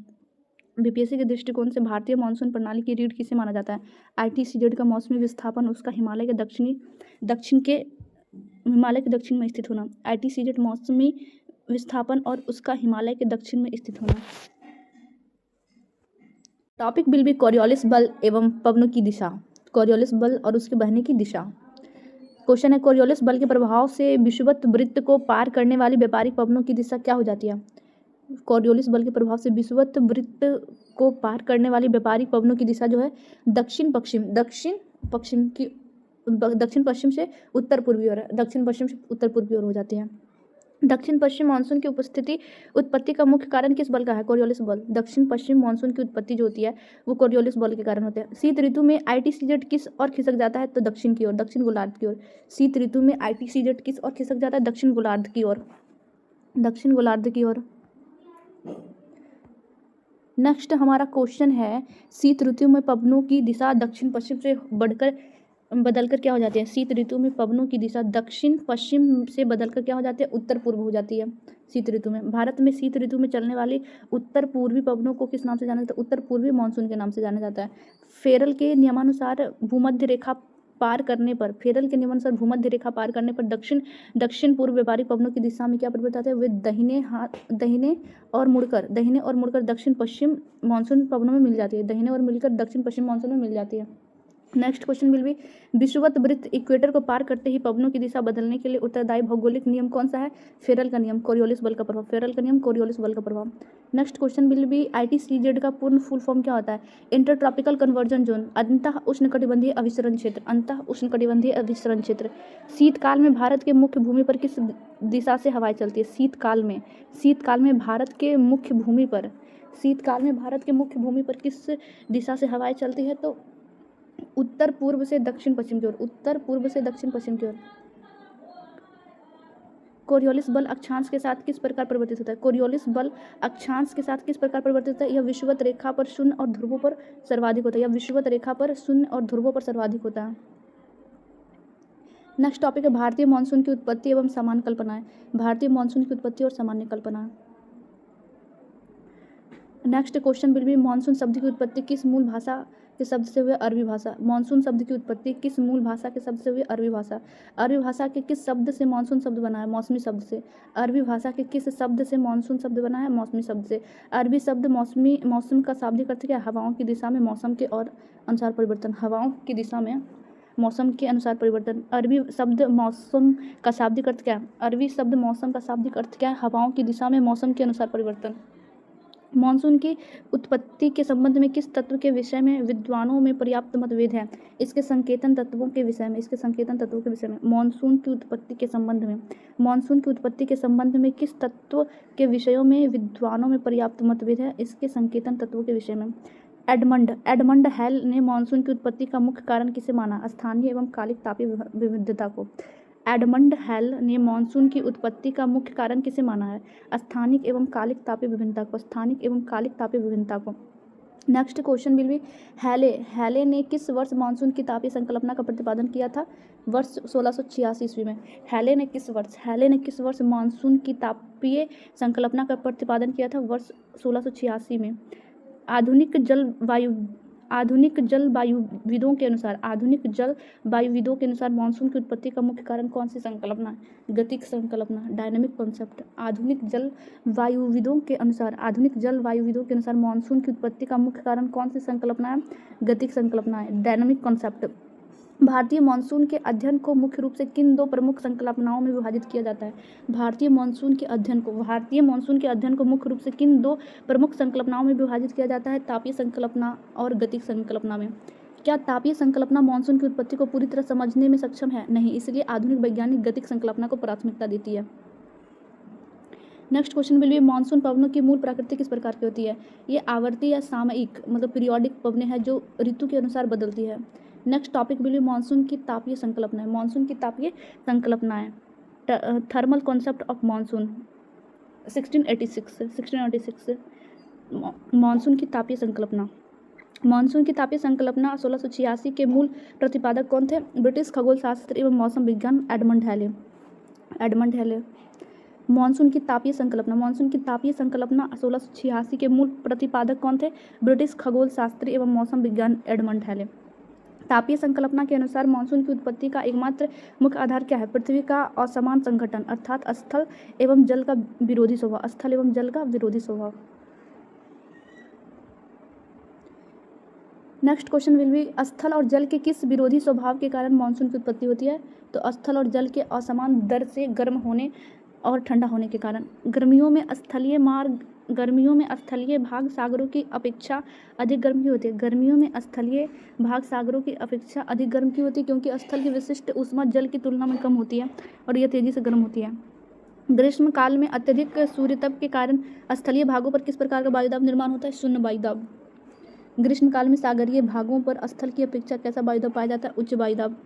BPSC के दृष्टिकोण से भारतीय मानसून प्रणाली की रीढ़ किसे माना जाता है? ITCZ का मौसमी विस्थापन उसका हिमालय के दक्षिण में स्थित होना। ITCZ मौसमी विस्थापन और उसका हिमालय के दक्षिण में स्थित होना। टॉपिक विल बी कोरियोलिस बल एवं पवनों की दिशा। कोरियोलिस बल और उसके बहने की दिशा। क्वेश्चन है, कोरियोलिस बल के प्रभाव से विषुवत वृत्त को पार करने वाली व्यापारिक पवनों की दिशा क्या हो जाती है? कोरियोलिस बल के प्रभाव से विषुवत वृत्त को पार करने वाली व्यापारिक पवनों की दिशा जो है दक्षिण पश्चिम से उत्तर पूर्वी ओर हो जाती है। दक्षिण पश्चिम मानसून की उत्पत्ति का मुख्य कारण किस बल का है? कोरियोलिस बल। दक्षिण पश्चिम मानसून की उत्पत्ति जो होती है वो कोरियोलिस बल के कारण होते हैं। शीत ऋतु में ITCZ किस ओर खिसक जाता है? तो दक्षिण की ओर, दक्षिण गोलार्ध की ओर। शीत ऋतु में ITCZ किस ओर खिसक जाता है? दक्षिण गोलार्ध की ओर, दक्षिण गोलार्ध की ओर। नेक्स्ट हमारा क्वेश्चन है, शीत ऋतु में पवनों की दिशा दक्षिण पश्चिम से बदलकर क्या हो जाती है? शीत ऋतु में पवनों की दिशा दक्षिण पश्चिम से बदलकर क्या हो जाती है? उत्तर पूर्व हो जाती है शीत ऋतु में। भारत में शीत ऋतु में चलने वाली उत्तर पूर्वी पवनों को किस नाम से जाना जाता है? उत्तर पूर्वी मानसून के नाम से जाना जाता है। फेरल के नियमानुसार भूमध्य रेखा पार करने पर दक्षिण पूर्व व्यापारिक पवनों की दिशा में क्या परिवर्तन आता है? वे दाहिने और मुड़कर दक्षिण पश्चिम मानसून पवनों में मिल जाती है। दाहिने और मिलकर दक्षिण पश्चिम मानसून में मिल जाती है। नेक्स्ट क्वेश्चन विल बी विषुवत वृत्त इक्वेटर को पार करते ही पवनों की दिशा बदलने के लिए उत्तरदायी भौगोलिक नियम कौन सा है? फेरल का नियम, कोरियोलिस बल का प्रभाव। फेरल का नियम, कोरियोलिस बल का प्रभाव। Next question will B ITCZ का पूर्ण फुल फॉर्म क्या होता है? इंटर ट्रॉपिकल कन्वर्जन जोन, अंतः उष्णकटिबंधीय अभिसरण क्षेत्र। शीतकाल में भारत के मुख्य भूमि पर किस दिशा से हवाएं चलती है? शीतकाल में भारत के मुख्य भूमि पर किस दिशा से हवाएं चलती है? तो उत्तर पूर्व से दक्षिण पश्चिम की ओर। कोरियोलिस बल अक्षांश के साथ किस प्रकार परिवर्तित होता है? कोरियोलिस बल अक्षांश के साथ किस प्रकार परिवर्तित होता है? यह विषुवत रेखा पर शून्य और ध्रुवों पर सर्वाधिक होता है। नेक्स्ट टॉपिक है भारतीय मानसून की उत्पत्ति एवं सामान्य कल्पनाएं। भारतीय मानसून की उत्पत्ति और सामान्य कल्पनाएं। Next question will be monsoon शब्द की उत्पत्ति किस मूल भाषा के शब्द से हुई? अरबी भाषा। मानसून शब्द की उत्पत्ति किस मूल भाषा के शब्द से हुई? अरबी भाषा। अरबी भाषा के किस शब्द से मानसून शब्द बना है? मौसमी शब्द से। अरबी भाषा के किस शब्द से मानसून शब्द बना है? मौसमी शब्द से। अरबी शब्द मौसम का शाब्दिक अर्थ क्या है? हवाओं की दिशा में मौसम के और अनुसार परिवर्तन। हवाओं की दिशा में मौसम के अनुसार परिवर्तन। अरबी शब्द मौसम का शाब्दिक अर्थ क्या है? अरबी शब्द मौसम का शाब्दिक अर्थ क्या है? हवाओं की दिशा में मौसम के अनुसार परिवर्तन। मानसून की उत्पत्ति के संबंध में किस तत्व के विषय में विद्वानों में पर्याप्त मतभेद है? इसके संकेतन तत्वों के विषय में। मानसून की उत्पत्ति के संबंध में किस तत्व के विषयों में विद्वानों में पर्याप्त मतभेद है? इसके संकेतन तत्वों के विषय में। एडमंड हेल ने मानसून की उत्पत्ति का मुख्य कारण किसे माना? स्थानीय एवं कालिक तापीय विविधता को। एडमंड हेल ने मानसून की उत्पत्ति का मुख्य कारण किसे माना है? स्थानिक एवं कालिक तापीय विभिन्नता को। नेक्स्ट क्वेश्चन विल बी हैले ने किस वर्ष मानसून की तापीय संकल्पना का प्रतिपादन किया था? वर्ष 1686 ईस्वी में। हैले ने किस वर्ष मानसून की तापीय संकल्पना का प्रतिपादन किया था? वर्ष 1686 में। आधुनिक जलवायुविदों के अनुसार मानसून की उत्पत्ति का मुख्य कारण कौन सी संकल्पना है? गतिक संकल्पना, डायनामिक कॉन्सेप्ट। आधुनिक जलवायुविदों के अनुसार मानसून की उत्पत्ति का मुख्य कारण कौन सी संकल्पना है? गतिक संकल्पना है, डायनामिक कॉन्सेप्ट। भारतीय मानसून के अध्ययन को मुख्य रूप से किन दो प्रमुख संकल्पनाओं में विभाजित किया जाता है? भारतीय मानसून के अध्ययन को मुख्य रूप से किन दो प्रमुख संकल्पनाओं में विभाजित किया जाता है? तापीय संकल्पना और गतिक संकल्पना में। क्या तापीय संकल्पना मानसून की उत्पत्ति को पूरी तरह समझने में सक्षम है? नहीं, इसलिए आधुनिक वैज्ञानिक गतिक संकल्पना को प्राथमिकता देती है। Next question will be monsoon पवनों की मूल प्रकृति किस प्रकार की होती है? ये आवर्ती या सामयिक मतलब पीरियोडिक पवनें हैं जो ऋतु के अनुसार बदलती है। Next topic will be monsoon की तापीय संकल्पना है। मानसून की तापीय संकल्पनाएं, thermal concept of monsoon 1686 monsoon की तापीय संकल्पना। मानसून की तापीय संकल्पना 1686 के मूल प्रतिपादक कौन थे? ब्रिटिश खगोलशास्त्र एवं मौसम विज्ञान एडमंड हैले। मानसून की तापीय संकल्पना 1686 के मूल प्रतिपादक कौन थे? ब्रिटिश खगोलशास्त्री एवं मौसम विज्ञान एडमंड हैले। तापीय संकल्पना के अनुसार मानसून की उत्पत्ति का एकमात्र मुख्य आधार क्या है? पृथ्वी का असमान संघटन अर्थात स्थल एवं जल का विरोधी स्वभाव। नेक्स्ट क्वेश्चन विल बी स्थल और जल के किस विरोधी स्वभाव के कारण मानसून की उत्पत्ति होती है? तो स्थल और जल के असमान दर से गर्म होने और ठंडा होने के कारण। गर्मियों में स्थलीय भाग सागरों की अपेक्षा अधिक गर्म क्यों होती है? गर्मियों में स्थलीय भाग सागरों की अपेक्षा अधिक गर्म क्यों होती है? क्योंकि स्थल की विशिष्ट ऊष्मा जल की तुलना में कम होती है और यह तेजी से गर्म होती है। ग्रीष्म काल में अत्यधिक सूर्यताप के कारण स्थलीय भागों पर किस प्रकार का वायुदाब निर्माण होता है? शून्य वायुदाब। ग्रीष्म काल में सागरीय भागों पर स्थल की अपेक्षा कैसा वायुदाब पाया जाता है? उच्च वायुदाब।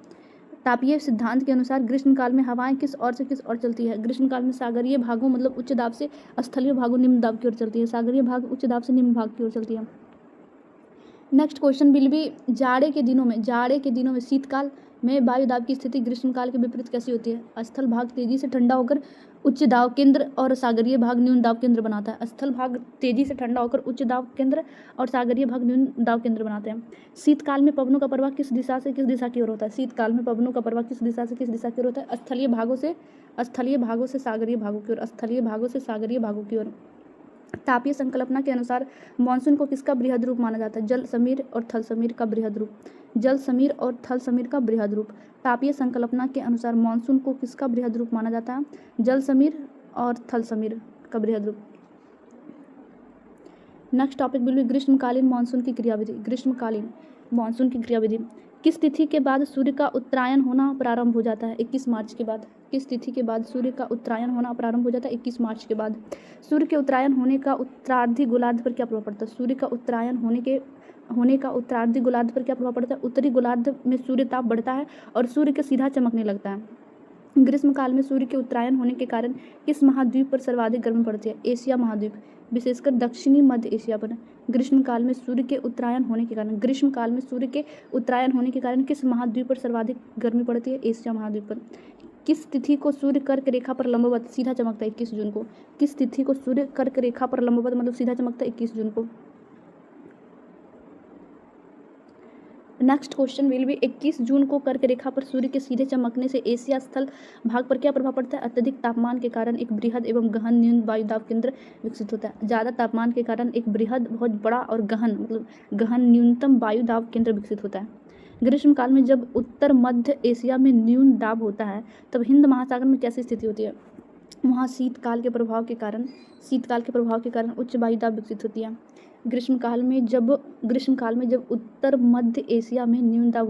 तापीय सिद्धांत के अनुसार ग्रीष्म काल में हवाएं किस ओर से किस ओर चलती है? ग्रीष्म काल में सागरीय भागों मतलब उच्च दाब से स्थलीय भागों निम्न दाब की ओर चलती है। सागरीय भाग उच्च दाब से निम्न भाग की ओर चलती है। नेक्स्ट क्वेश्चन विल बी जाड़े के दिनों में शीतकाल में वायुदाब की स्थिति ग्रीष्मकाल के विपरीत कैसी होती है? स्थल भाग तेजी से ठंडा होकर उच्च दाब केंद्र और सागरीय भाग न्यून दाब केंद्र बनाता है। स्थल भाग तेजी से ठंडा होकर उच्च दाब केंद्र और सागरीय भाग न्यून दाब केंद्र बनाते हैं। शीतकाल में पवनों का प्रवाह किस दिशा से किस दिशा की ओर होता है? शीतकाल में पवनों का प्रवाह किस दिशा से किस दिशा की ओर होता है? स्थलीय भागों से सागरीय भागों की ओर। तापीय संकल्पना के अनुसार मानसून को किसका बृहद रूप माना जाता है? जल समीर और थल समीर का बृहद रूप। तापीय संकल्पना के अनुसार मानसून को किसका बृहद रूप माना जाता है? जल समीर और थल समीर का बृहद रूप। नेक्स्ट टॉपिक विल बी ग्रीष्मकालीन मानसून की क्रियाविधि। किस तिथि के बाद सूर्य का उत्तरायण होना प्रारंभ हो जाता है? 21 मार्च के बाद। किस तिथि के बाद सूर्य का उत्तरायण होना प्रारंभ हो जाता है? 21 मार्च के बाद। सूर्य के उत्तरायण होने का उत्तरार्धी गोलार्ध पर क्या प्रभाव पड़ता है? सूर्य का उत्तरायण होने का उत्तरार्धी गोलार्ध पर क्या प्रभाव पड़ता है? उत्तरी गोलार्ध में सूर्य ताप बढ़ता है और सूर्य के सीधा चमकने लगता है। ग्रीष्मकाल में सूर्य के उत्तरायण होने के कारण किस महाद्वीप पर सर्वाधिक गर्मी पड़ती है? एशिया महाद्वीप, विशेषकर दक्षिणी मध्य एशिया पर। ग्रीष्मकाल में सूर्य के उत्तरायण होने के कारण किस महाद्वीप पर सर्वाधिक गर्मी पड़ती है? एशिया महाद्वीप पर। किस तिथि को सूर्य कर्क रेखा पर लंबवत सीधा चमकता है? 21 जून को। किस तिथि को सूर्य कर्क रेखा पर लंबवत मतलब सीधा चमकता है? 21 जून को। नेक्स्ट क्वेश्चन विल बी 21 जून को कर्क रेखा पर सूर्य के सीधे चमकने से एशिया स्थल भाग पर क्या प्रभाव पड़ता है? अत्यधिक तापमान के कारण एक बृहद एवं गहन न्यून वायुदाब केंद्र विकसित होता है। ज़्यादा तापमान के कारण एक बृहद बहुत बड़ा और गहन न्यूनतम वायुदाब केंद्र विकसित होता है। ग्रीष्मकाल में जब उत्तर मध्य एशिया में न्यून दाब होता है तब हिंद महासागर में कैसी स्थिति होती है? वहाँ शीतकाल के प्रभाव के कारण उच्च वायुदाब विकसित होती है। ग्रीष्मकाल में जब उत्तर मध्य एशिया में न्यून दाब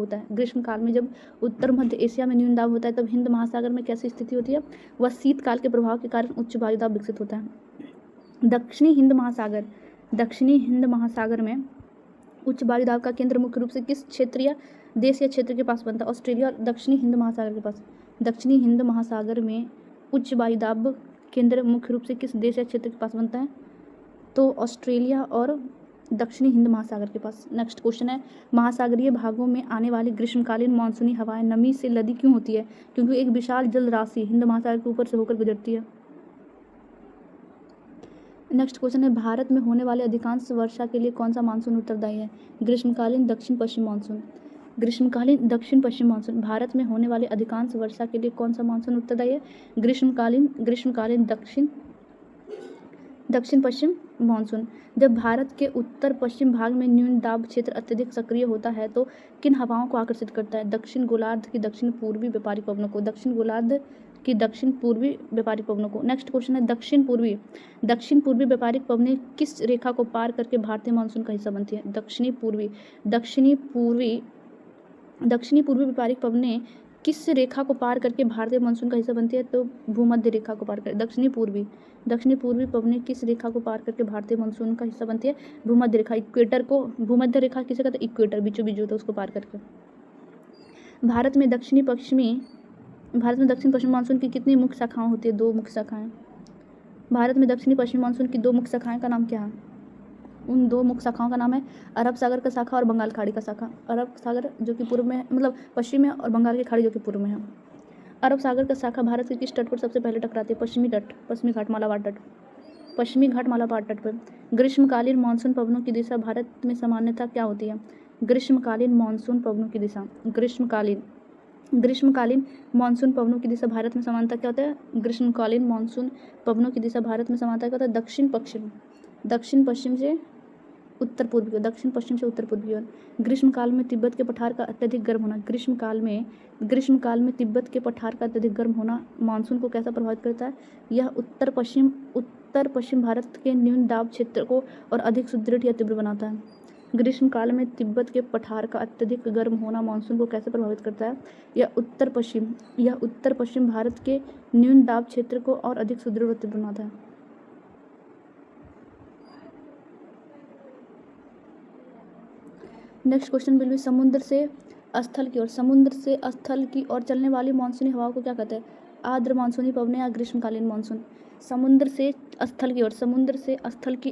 होता है तब हिंद महासागर में कैसी स्थिति होती है? वह शीतकाल के प्रभाव के कारण उच्च वायुदाब विकसित होता है। दक्षिणी हिंद महासागर में उच्च वायुदाब का केंद्र मुख्य रूप से किस क्षेत्रीय देश या क्षेत्र के पास बनता है? ऑस्ट्रेलिया और दक्षिणी हिंद महासागर के पास। दक्षिणी हिंद महासागर में उच्च वायुदाब केंद्र मुख्य रूप से किस देश या क्षेत्र के पास बनता है? तो ऑस्ट्रेलिया और दक्षिणी हिंद महासागर के पास। नेक्स्ट क्वेश्चन है महासागरीय भागों में आने वाली ग्रीष्मकालीन मानसूनी हवाएं नमी से लदी क्यों होती है? क्योंकि एक विशाल जल राशि हिंद महासागर के ऊपर से होकर गुजरती है। नेक्स्ट क्वेश्चन है भारत में होने वाले अधिकांश वर्षा के लिए कौन सा मानसून उत्तरदायी है? ग्रीष्मकालीन दक्षिण पश्चिम मानसून। भारत में होने वाले अधिकांश वर्षा के लिए कौन सा मानसून उत्तरदायी है? ग्रीष्मकालीन दक्षिण पश्चिम मानसून। जब भारत के उत्तर पश्चिम भाग में न्यून दाब क्षेत्र अत्यधिक सक्रिय होता है तो किन हवाओं को आकर्षित करता है? दक्षिण गोलार्ध की दक्षिण पूर्वी व्यापारिक पवनों को। दक्षिण गोलार्ध की दक्षिण पूर्वी व्यापारिक पवनों को। नेक्स्ट क्वेश्चन है दक्षिण पूर्वी व्यापारिक पवनें किस रेखा को पार करके भारतीय मानसून का हिस्सा बनती है? दक्षिणी पूर्वी व्यापारिक पवनें किस रेखा को पार करके भारतीय मानसून का हिस्सा बनती है? तो भूमध्य रेखा को पार कर। दक्षिणी पूर्वी पवनें किस रेखा को पार करके भारतीय मानसून का हिस्सा बनती है? भूमध्य रेखा। इक्वेटर को भूमध्य रेखा किसे कहते हैं? इक्वेटर, बीचों बीच होता है, उसको पार करके। भारत में दक्षिण पश्चिम मानसून की कितनी मुख्य शाखाएं होती है? 2 मुख्य शाखाएं। भारत में दक्षिणी पश्चिम मानसून की 2 मुख्य शाखाएं का नाम क्या है? उन 2 मुख्य शाखाओं का नाम है अरब सागर का शाखा और बंगाल खाड़ी का शाखा। अरब सागर जो कि पूर्व में है, मतलब पश्चिम में, और बंगाल की खाड़ी जो कि पूर्व में है। अरब सागर का शाखा भारत के किस तट पर सबसे पहले टकराती है? पश्चिमी घाट मालाबार तट पर। ग्रीष्मकालीन मानसून पवनों की दिशा भारत में सामान्यतः क्या होती है? ग्रीष्मकालीन मानसून पवनों की दिशा भारत में सामान्यतः क्या होता है? ग्रीष्मकालीन मानसून पवनों की दिशा भारत में सामान्यतः क्या होता है? दक्षिण पश्चिम से उत्तर पूर्व की ओर। ग्रीष्मकाल में तिब्बत के पठार का अत्यधिक गर्म होना। ग्रीष्मकाल में तिब्बत के पठार का अत्यधिक गर्म होना मानसून को कैसा प्रभावित करता है? यह उत्तर पश्चिम भारत के न्यून दाब क्षेत्र को और अधिक सुदृढ़ या तीव्र बनाता है। ग्रीष्मकाल में तिब्बत के पठार का अत्यधिक गर्म होना मानसून को कैसे प्रभावित करता है? यह उत्तर पश्चिम भारत के न्यून दाब क्षेत्र को और अधिक सुदृढ़ व तीव्र बनाता है। नेक्स्ट क्वेश्चन विल बी समुद्र से स्थल की ओर चलने वाली मानसूनी हवाओं को क्या कहते हैं? आर्द्र मानसूनी पवनें या ग्रीष्मकालीन मानसून। समुद्र से स्थल की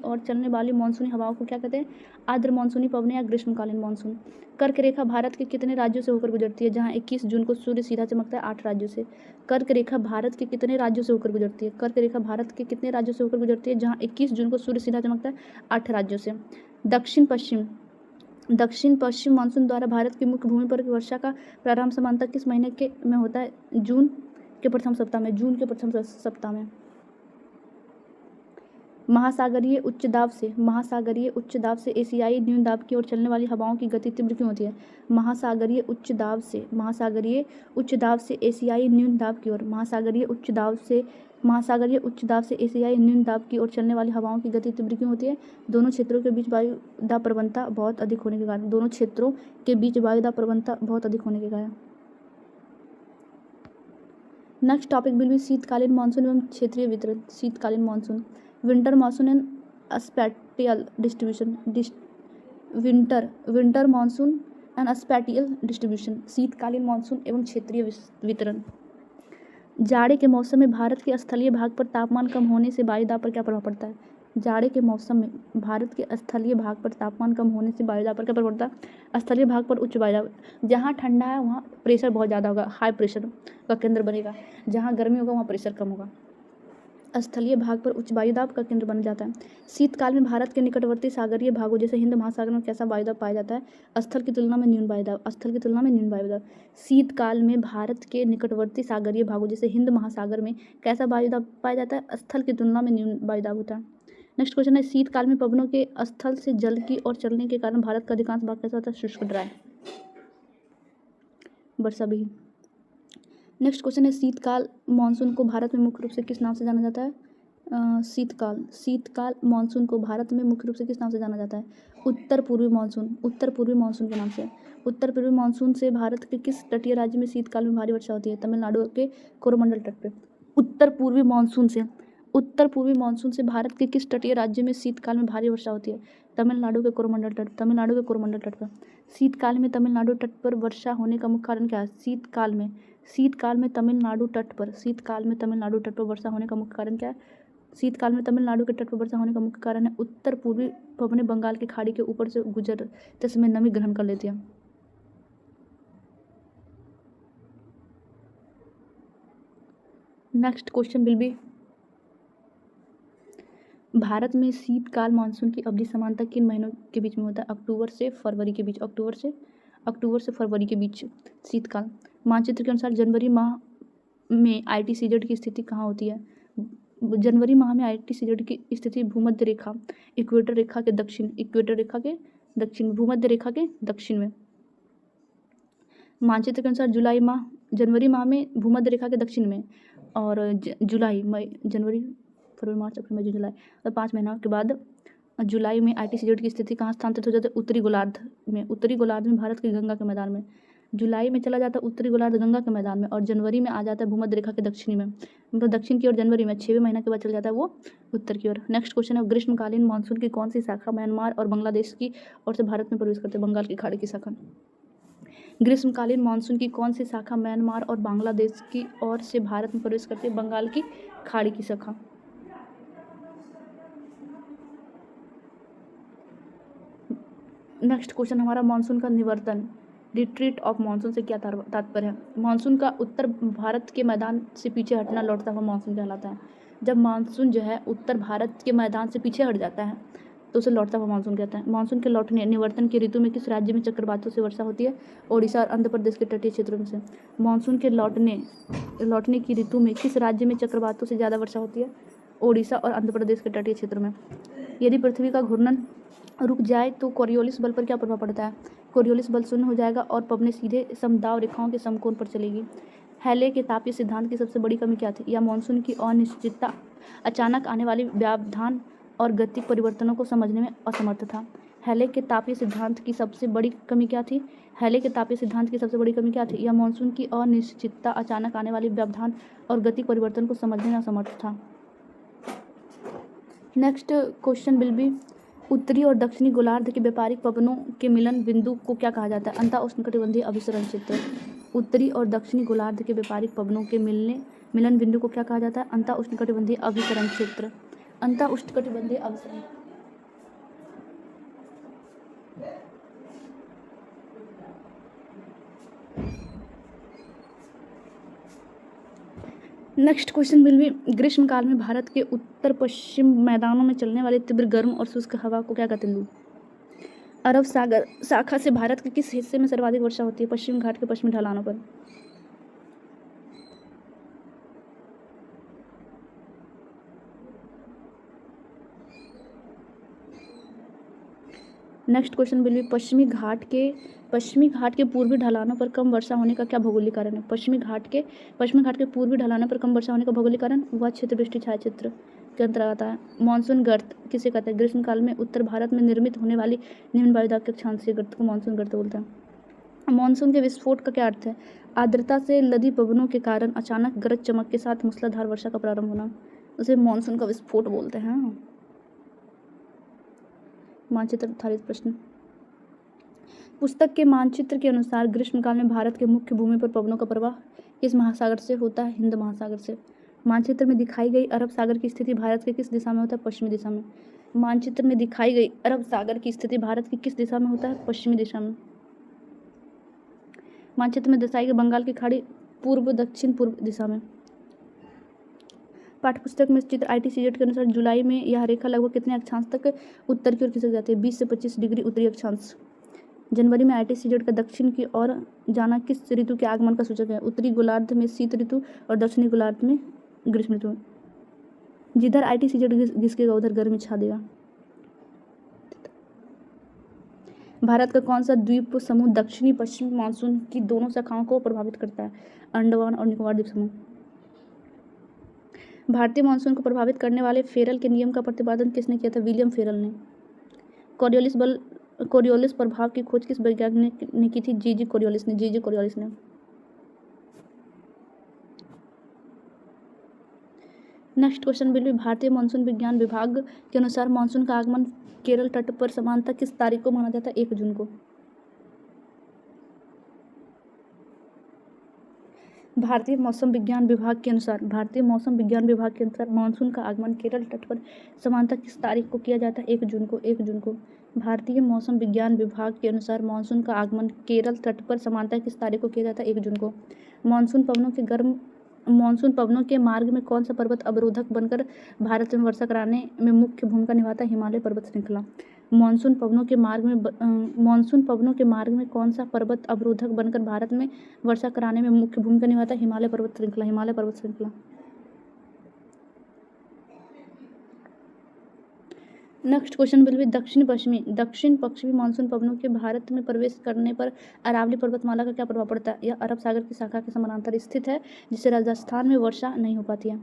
ओर चलने वाली मानसूनी हवाओं को क्या कहते हैं? आर्द्र मानसूनी पवनें या ग्रीष्मकालीन मानसून। कर्क रेखा भारत के कितने राज्यों से होकर गुजरती है? जहां 21 जून को सूर्य सीधा चमकता है 8 राज्यों से। कर्क रेखा भारत के कितने राज्यों से होकर गुजरती है? जहां 21 जून को सूर्य सीधा चमकता है 8 राज्यों से। दक्षिण पश्चिम मानसून द्वारा भारत की मुख्य भूमि पर वर्षा का प्रारंभ सामान्यतः किस महीने में होता है? जून के प्रथम सप्ताह में। महासागरीय उच्च दाब से एशियाई न्यून दाब की ओर चलने वाली हवाओं की गति तीव्र क्यों होती है? महासागरीय उच्च दाब से एशियाई न्यून दाब एशियाई न्यून दाब की ओर चलने वाली हवाओं की गति तीव्र क्यों होती है? दोनों क्षेत्रों के बीच वायु दाब प्रवणता बहुत अधिक होने के कारण। नेक्स्ट टॉपिक विल बी शीतकालीन मानसून एवं क्षेत्रीय वितरण। शीतकालीन monsoon, winter monsoon and spatial distribution. शीतकालीन मानसून एवं क्षेत्रीय वितरण। जाड़े के मौसम में भारत के स्थलीय भाग पर तापमान कम होने से वायुदाब पर क्या प्रभाव पड़ता है? जाड़े के मौसम में भारत के स्थलीय भाग पर तापमान कम होने से वायुदाब पर क्या प्रभाव पड़ता है? स्थलीय भाग पर उच्च वायुदाब। जहाँ ठंडा है वहाँ प्रेशर बहुत ज़्यादा होगा, हाई प्रेशर का केंद्र बनेगा। जहाँ गर्मी होगा वहाँ प्रेशर कम होगा। स्थलीय भाग पर उच्च वायुदाब का केंद्र बन जाता है। शीतकाल में भारत के निकटवर्ती सागरीय भागों जैसे हिंद महासागर में कैसा वायुदाब पाया जाता है? स्थल की तुलना में न्यून वायुदाब। शीतकाल में भारत के निकटवर्ती सागरीय भागों जैसे हिंद महासागर में कैसा वायुदाब पाया जाता है? स्थल की तुलना में न्यून वायुदाब होता है। नेक्स्ट क्वेश्चन है शीतकाल में पवनों के स्थल से जल की ओर चलने के कारण भारत का अधिकांश भाग कैसा होता है? शुष्क, ड्राई, वर्षा विहीन। नेक्स्ट क्वेश्चन है शीतकाल मानसून को भारत में मुख्य रूप से किस नाम से जाना जाता है? शीतकाल मानसून को भारत में मुख्य रूप से किस नाम से जाना जाता है? उत्तर पूर्वी मानसून के नाम से। उत्तर पूर्वी मानसून से भारत के किस तटीय राज्य में शीतकाल में भारी वर्षा होती है? तमिलनाडु के कोरोमंडल तट पे। उत्तर पूर्वी मानसून से भारत के किस तटीय राज्य में शीतकाल में भारी वर्षा होती है? तमिलनाडु के कोरोमंडल तट पर। शीतकाल में तमिलनाडु तट पर वर्षा होने का मुख्य कारण क्या है? शीतकाल में तमिलनाडु तट पर वर्षा होने का मुख्य कारण क्या है? शीतकाल में तमिलनाडु के तट पर वर्षा होने का मुख्य कारण है उत्तर पूर्वी पवनें बंगाल की खाड़ी के ऊपर से गुजरते समय नमी ग्रहण कर लेती है। Next question will B Bharat में शीतकाल मानसून की अवधि सामान्यतः किन महीनों के बीच में होता है? अक्टूबर से फरवरी के बीच शीतकाल। मानचित्र के अनुसार जनवरी माह में ITCZ की स्थिति कहाँ होती है? जनवरी माह में ITCZ की स्थिति भूमध्य रेखा इक्वेटर रेखा के दक्षिण भूमध्य रेखा के दक्षिण में। मानचित्र के अनुसार जनवरी माह में भूमध्य रेखा के दक्षिण में, और जनवरी फरवरी मार्च अप्रैल मई जून जुलाई, और 5 महीनों के बाद जुलाई में ITCZ की स्थिति कहाँ स्थानांतरित हो जाती है? उत्तरी गोलार्ध में भारत की गंगा के मैदान में। जुलाई में चला जाता है उत्तरी गोलार्ध गंगा के मैदान में, और जनवरी में आ जाता है भूमध्य रेखा के दक्षिणी में, मतलब दक्षिण की ओर जनवरी में, 6वें महीने के बाद चला जाता है वो उत्तर की ओर। नेक्स्ट क्वेश्चन है, ग्रीष्मकालीन मानसून की कौन सी शाखा म्यांमार और बांग्लादेश की ओर से भारत में प्रवेश करते हैं? बंगाल की खाड़ी की शाखा। ग्रीष्मकालीन मानसून की कौन सी शाखा म्यांमार और बांग्लादेश की ओर से भारत में प्रवेश करती है? बंगाल की खाड़ी की शाखा। नेक्स्ट क्वेश्चन हमारा, मानसून का निवर्तन, रिट्रीट ऑफ मानसून से क्या तात्पर्य है? मानसून का उत्तर भारत के मैदान से पीछे हटना लौटता हुआ मानसून कहलाता है। जब मानसून जो है उत्तर भारत के मैदान से पीछे हट जाता है तो उसे लौटता हुआ मानसून कहते हैं। मानसून के लौटने निवर्तन की ऋतु में किस राज्य में चक्रवातों से वर्षा होती है? ओडिशा और आंध्र प्रदेश के तटीय क्षेत्रों में से। मानसून के लौटने की ऋतु में किस राज्य में चक्रवातों से ज़्यादा वर्षा होती है? ओडिशा और आंध्र प्रदेश के तटीय क्षेत्रों में। यदि पृथ्वी का घूर्णन रुक जाए तो कोरियोलिस बल पर क्या प्रभाव पड़ता है? कोरियोलिस बल शून्य हो जाएगा और पवनें सीधे समदाब रेखाओं के समकोण पर चलेगी। हैले के तापीय सिद्धांत की सबसे बड़ी कमी क्या थी? यह मानसून की अनिश्चितता, अचानक आने वाली व्यवधान और गतिक परिवर्तनों को समझने में असमर्थ था। हैले के तापीय सिद्धांत की सबसे बड़ी कमी क्या थी? यह मानसून की अनिश्चितता, अचानक आने वाली व्यवधान और गतिक परिवर्तन को समझने में असमर्थ था। नेक्स्ट क्वेश्चन विल बी, उत्तरी और दक्षिणी गोलार्ध के व्यापारिक पवनों के मिलन बिंदु को क्या कहा जाता है? अंतः उष्णकटिबंधीय अभिसरण क्षेत्र। उत्तरी और दक्षिणी गोलार्ध के व्यापारिक पवनों के मिलन बिंदु को क्या कहा जाता है? अंतः उष्णकटिबंधीय अभिसरण क्षेत्र। नेक्स्ट क्वेश्चन विल बी, ग्रीष्मकाल में भारत के उत्तर पश्चिम मैदानों में चलने वाली तीव्र गर्म और शुष्क हवा को क्या कहते हैं? अरब सागर शाखा से भारत के किस हिस्से में सर्वाधिक वर्षा होती है? पश्चिम घाट के पश्चिमी ढलानों पर। नेक्स्ट क्वेश्चन विल बी, पश्चिमी घाट के पूर्वी ढलानों पर कम वर्षा होने का क्या भौगोलिक कारण है? पश्चिमी घाट के पूर्वी ढलानों पर कम वर्षा होने का भौगोलिक कारण, वह क्षेत्र वृष्टि छाया क्षेत्र के अंतर्गत आता है। मानसून गर्त किसे कहते हैं? ग्रीष्मकाल में उत्तर भारत में निर्मित होने वाली निम्न वायुदाब के अक्षांशीय गर्त को मानसून गर्त बोलते हैं। मानसून के विस्फोट का क्या अर्थ है? आर्द्रता से लदी पवनों के कारण अचानक गरज चमक के साथ मूसलाधार वर्षा का प्रारंभ होना, उसे मानसून का विस्फोट बोलते हैं। मानचित्र आधारित प्रश्न, पुस्तक के मानचित्र के अनुसार ग्रीष्मकाल में भारत के मुख्य भूमि पर पवनों का प्रवाह किस महासागर से होता है? हिंद महासागर से। मानचित्र में दिखाई गई अरब सागर की स्थिति भारत के किस दिशा में होता है? पश्चिमी दिशा में। मानचित्र में दिखाई गई अरब सागर की स्थिति भारत की किस दिशा में होता है? पश्चिमी दिशा में। मानचित्र में दर्शाई गई बंगाल की खाड़ी पूर्व दक्षिण पूर्व दिशा में। पाठ्यपुस्तक में चित्र ITCZ के अनुसार जुलाई में यह रेखा लगभग कितने अक्षांश तक उत्तर की ओर खिसक जाती है? 20 से 25 डिग्री उत्तरी अक्षांश। जनवरी में ITCZ का दक्षिण की ओर जाना किस ऋतु के आगमन का सूचक है? उत्तरी गोलार्ध में शीत ऋतु और दक्षिणी गोलार्ध में ग्रीष्म ऋतु। जिधर ITCZ घिसकेगा उधर गर्मी छा देगा। भारत का कौन सा द्वीप समूह दक्षिणी पश्चिमी मानसून की दोनों शाखाओं को प्रभावित करता है? अंडमान और निकोबार द्वीप समूह। भारतीय मानसून को प्रभावित करने वाले फेरल के नियम का प्रतिपादन किसने किया था? विलियम फेरल ने। कोरियोलिस प्रभाव की खोज किस वैज्ञानिक ने की थी? जी कोरियोलिस ने। नेक्स्ट क्वेश्चन विल बी, भारतीय मानसून विज्ञान विभाग के अनुसार मानसून का आगमन केरल तट पर समानतः किस तारीख को माना जाता है? 1 जून को। भारतीय मौसम विज्ञान विभाग के अनुसार मानसून का आगमन केरल तट पर समानतः किस तारीख को किया जाता है? 1 जून को। भारतीय मौसम विज्ञान विभाग के अनुसार मानसून का आगमन केरल तट पर समानतः किस तारीख को किया जाता है? 1 जून को। मानसून पवनों के मार्ग में कौन सा पर्वत अवरोधक बनकर भारत में वर्षा कराने में मुख्य भूमिका निभाता है? हिमालय पर्वत श्रृंखला। मानसून पवनों के मार्ग में कौन सा पर्वत अवरोधक बनकर भारत में वर्षा कराने में मुख्य भूमिका निभाता है? हिमालय पर्वत श्रृंखला। नेक्स्ट क्वेश्चन विल बी दक्षिण पश्चिमी मानसून पवनों के भारत में प्रवेश करने पर अरावली पर्वतमाला का क्या प्रभाव पड़ता है? यह अरब सागर की शाखा के समानांतर स्थित है, जिससे राजस्थान में वर्षा नहीं हो पाती है।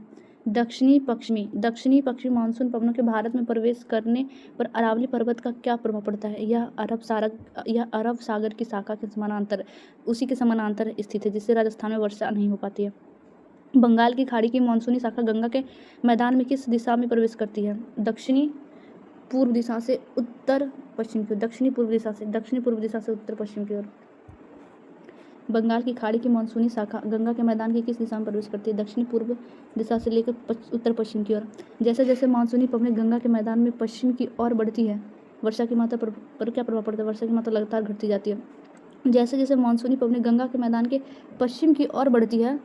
दक्षिणी पश्चिमी मानसून पवनों के भारत में प्रवेश करने पर अरावली पर्वत का क्या प्रभाव पड़ता है? यह अरब सागर की शाखा के समानांतर स्थित है, जिससे राजस्थान में वर्षा नहीं हो पाती है। बंगाल की खाड़ी की मानसूनी शाखा गंगा के मैदान में किस दिशा में प्रवेश करती है? दक्षिणी पूर्व दिशा से उत्तर पश्चिम की ओर। दक्षिणी पूर्व दिशा से उत्तर पश्चिम की ओर। बंगाल की खाड़ी की मानसूनी शाखा गंगा के मैदान की किस दिशा में प्रवेश करती है? दक्षिणी पूर्व दिशा से लेकर उत्तर पश्चिम की ओर। जैसे जैसे मानसूनी पवनें गंगा के मैदान में पश्चिम की ओर बढ़ती है, वर्षा की मात्रा पर क्या प्रभाव पड़ता है? वर्षा की मात्रा लगातार घटती जाती है। जैसे जैसे मानसूनी पवनें गंगा के मैदान के पश्चिम की ओर बढ़ती है,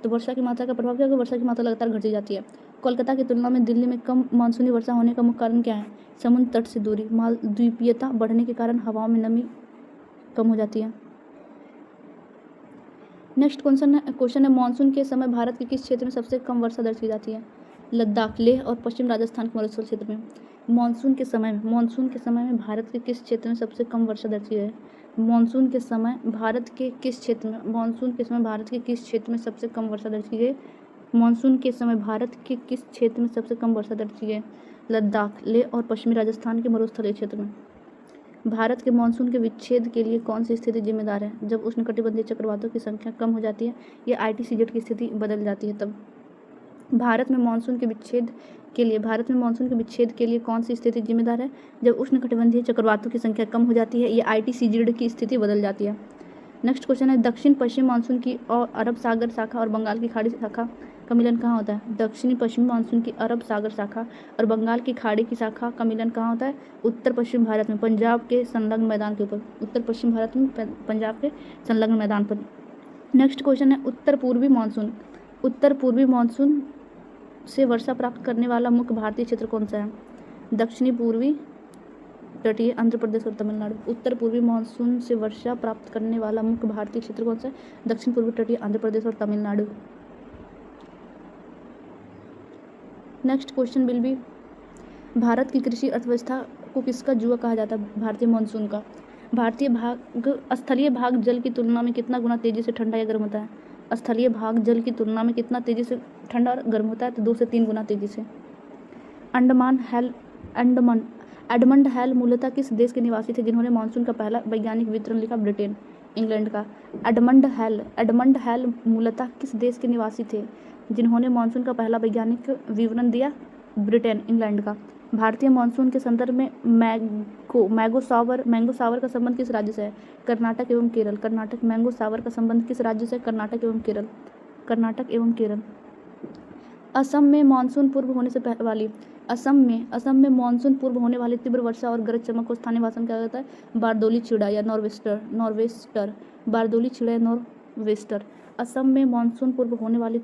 तो वर्षा की मात्रा का प्रभाव क्या होगा? वर्षा की मात्रा लगातार घटती जाती है। कोलकाता की तुलना में दिल्ली में कम मानसूनी वर्षा होने का मुख्य कारण क्या है? समुद्र तट से दूरी, मालद्वीपीयता बढ़ने के कारण हवाओं में नमी कम हो जाती है। नेक्स्ट क्वेश्चन है मानसून के समय भारत के किस क्षेत्र में सबसे कम वर्षा दर्ज की जाती है? लद्दाख, लेह और पश्चिम राजस्थान के मरुस्थल क्षेत्र में। मानसून के समय में भारत के किस क्षेत्र में सबसे कम वर्षा दर्ज की है? मानसून के समय भारत के किस क्षेत्र में सबसे कम वर्षा दर्ज की गई? मानसून के समय भारत के किस क्षेत्र में सबसे कम वर्षा दर्ज की गई? लद्दाख, लेह और पश्चिमी राजस्थान के मरुस्थलीय क्षेत्र में। भारत के मानसून के विच्छेद के लिए कौन सी स्थिति जिम्मेदार है? जब उष्णकटिबंधीय चक्रवातों की संख्या कम हो जाती है या ITCZ की स्थिति बदल जाती है तब। भारत में मानसून के विच्छेद के लिए कौन सी स्थिति जिम्मेदार है? जब उष्णकटिबंधीय चक्रवातों की संख्या कम हो जाती है या ITCZ की स्थिति बदल जाती है। नेक्स्ट क्वेश्चन है दक्षिण पश्चिम मानसून की और अरब सागर शाखा और बंगाल की खाड़ी शाखा का मिलन कहाँ होता है? दक्षिणी पश्चिमी मानसून की अरब सागर शाखा और बंगाल की खाड़ी की शाखा का मिलन कहाँ होता है? उत्तर पश्चिम भारत में पंजाब के संलग्न मैदान के ऊपर। उत्तर पश्चिम भारत में पंजाब के संलग्न मैदान पर। नेक्स्ट क्वेश्चन है उत्तर पूर्वी मानसून से वर्षा प्राप्त करने वाला मुख्य भारतीय क्षेत्र कौन सा है? दक्षिणी पूर्वी तटीय आंध्र प्रदेश और तमिलनाडु। उत्तर पूर्वी मानसून से वर्षा प्राप्त करने वाला मुख्य भारतीय क्षेत्र कौन सा है? दक्षिण पूर्वी तटीय आंध्र प्रदेश और Tamil Nadu. Next question will B Bharat की कृषि अर्थव्यवस्था को किसका जुआ कहा जाता है? भारतीय मानसून का। स्थलीय भाग जल की तुलना में कितना गुना तेजी से ठंडा या गर्म होता है? स्थलीय भाग जल की तुलना में कितना तेजी से ठंडा और गर्म होता है? तो 2 से 3 गुना तेजी से। एडमंड हैल मूलतः किस देश के निवासी थे जिन्होंने मानसून का पहला वैज्ञानिक विवरण लिखा? ब्रिटेन, इंग्लैंड का। एडमंड हैल मूलतः किस देश के निवासी थे जिन्होंने मानसून का पहला वैज्ञानिक विवरण दिया? ब्रिटेन, इंग्लैंड का। भारतीय मानसून के संदर्भ में मैंगो सावर का संबंध किस राज्य से है? कर्नाटक एवं केरल। मैंगो सावर का संबंध किस राज्य से? कर्नाटक एवं केरल। असम में मानसून पूर्व होने वाली तीव्र वर्षा और गरज चमक को स्थानीय भाषा में क्या कहता है? बारदोली छीड़ा या नॉर्वेस्टर। असम में मानसून पूर्व होने वाली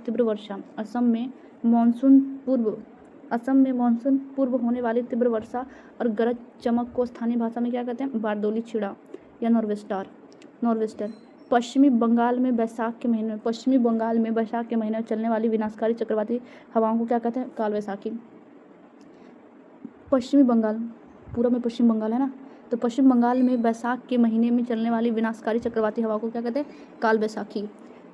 तीव्र वर्षा और गरज चमक को स्थानीय भाषा में क्या कहते हैं? बारदोली छीड़ा या नॉर्वेस्टर। पश्चिमी बंगाल में बैसाख के महीने में चलने वाली विनाशकारी चक्रवाती हवाओं को क्या कहते हैं? कालवैसाखी। पश्चिमी बंगाल, पूरा में पश्चिम बंगाल है ना, तो पश्चिम बंगाल में बैसाख के महीने में चलने वाली विनाशकारी चक्रवाती हवा को क्या कहते हैं? कालवैसाखी।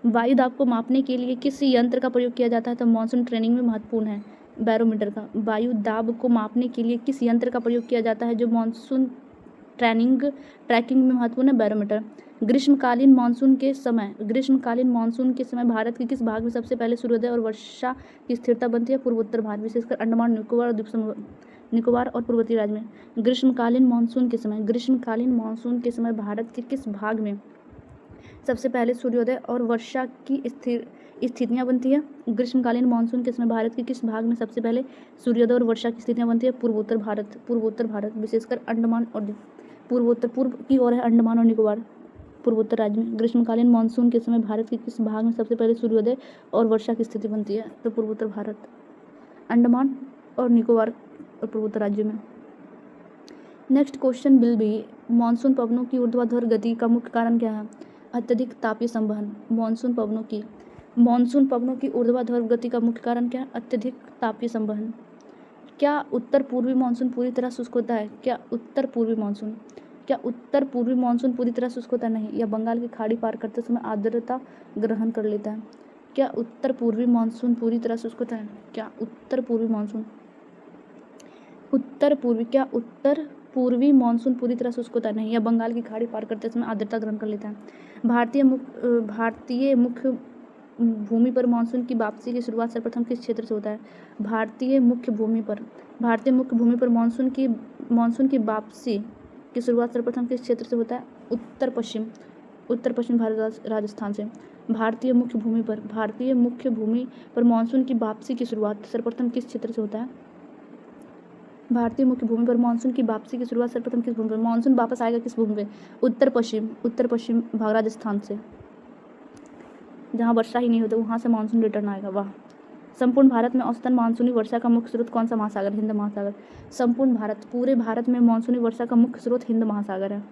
वायु दाब को मापने के लिए किस यंत्र का प्रयोग किया जाता है? तो मानसून ट्रेनिंग में महत्वपूर्ण है बैरोमीटर का। वायु दाब को मापने के लिए किस यंत्र का प्रयोग किया जाता है जो मानसून ट्रैकिंग में महत्वपूर्ण है? बैरोमीटर। ग्रीष्मकालीन मानसून के समय भारत के किस भाग में सबसे पहले सूर्योदय और वर्षा की स्थिरता बनती है? पूर्वोत्तर भाग, विशेषकर अंडमान निकोबार और पूर्वोत्तरी राज्य में। ग्रीष्मकालीन मानसून के समय भारत के किस भाग में सबसे पहले सूर्योदय और वर्षा की स्थितियाँ बनती है? ग्रीष्मकालीन मानसून के समय भारत के किस भाग में सबसे पहले सूर्योदय और वर्षा की स्थितियाँ बनती है? पूर्वोत्तर भारत, विशेषकर अंडमान और पूर्व की ओर है अंडमान और निकोबार, पूर्वोत्तर राज्य में। ग्रीष्मकालीन मानसून के समय भारत के किस भाग में सबसे पहले सूर्योदय और वर्षा की स्थिति बनती है? तो पूर्वोत्तर भारत, अंडमान और निकोबार और पूर्वोत्तर राज्य में। Next question will be monsoon पवनों की ऊर्ध्वाधर गति का मुख्य कारण क्या है? अत्यधिक तापीय संवहन। मानसून पवनों की ऊर्ध्वाधर गति का मुख्य कारण क्या है? अत्यधिक तापीय संवहन। क्या उत्तर पूर्वी मानसून पूरी तरह शुष्क होता है? क्या उत्तर पूर्वी मानसून पूरी तरह शुष्क होता है? नहीं। या बंगाल की खाड़ी पार करते समय आर्द्रता ग्रहण कर लेता है? क्या उत्तर पूर्वी मानसून पूरी तरह शुष्क होता है? क्या उत्तर पूर्वी मानसून पूरी तरह शुष्क होता है? नहीं। या बंगाल की खाड़ी पार करते समय आर्द्रता ग्रहण कर लेता है? भारतीय मुख्य भूमि पर मानसून की वापसी की शुरुआत सर्वप्रथम किस क्षेत्र से होता है? भारतीय मुख्य भूमि पर मानसून की वापसी की शुरुआत सर्वप्रथम किस क्षेत्र से होता है? उत्तर पश्चिम भारत राजस्थान से। भारतीय मुख्य भूमि पर मानसून की वापसी की शुरुआत सर्वप्रथम किस क्षेत्र से होता है? भारतीय मुख्य भूमि पर मानसून की वापसी की शुरुआत सर्वप्रथम किस भूमि पर? मानसून वापस आएगा किस भूमि पे? उत्तर पश्चिम भाग राजस्थान से। जहाँ वर्षा ही नहीं होती वहाँ से मानसून रिटर्न आएगा। वाह। संपूर्ण भारत में औसतन मानसूनी वर्षा का मुख्य स्रोत कौन सा महासागर? हिंद महासागर। पूरे भारत में मानसूनी वर्षा का मुख्य स्रोत हिंद महासागर है।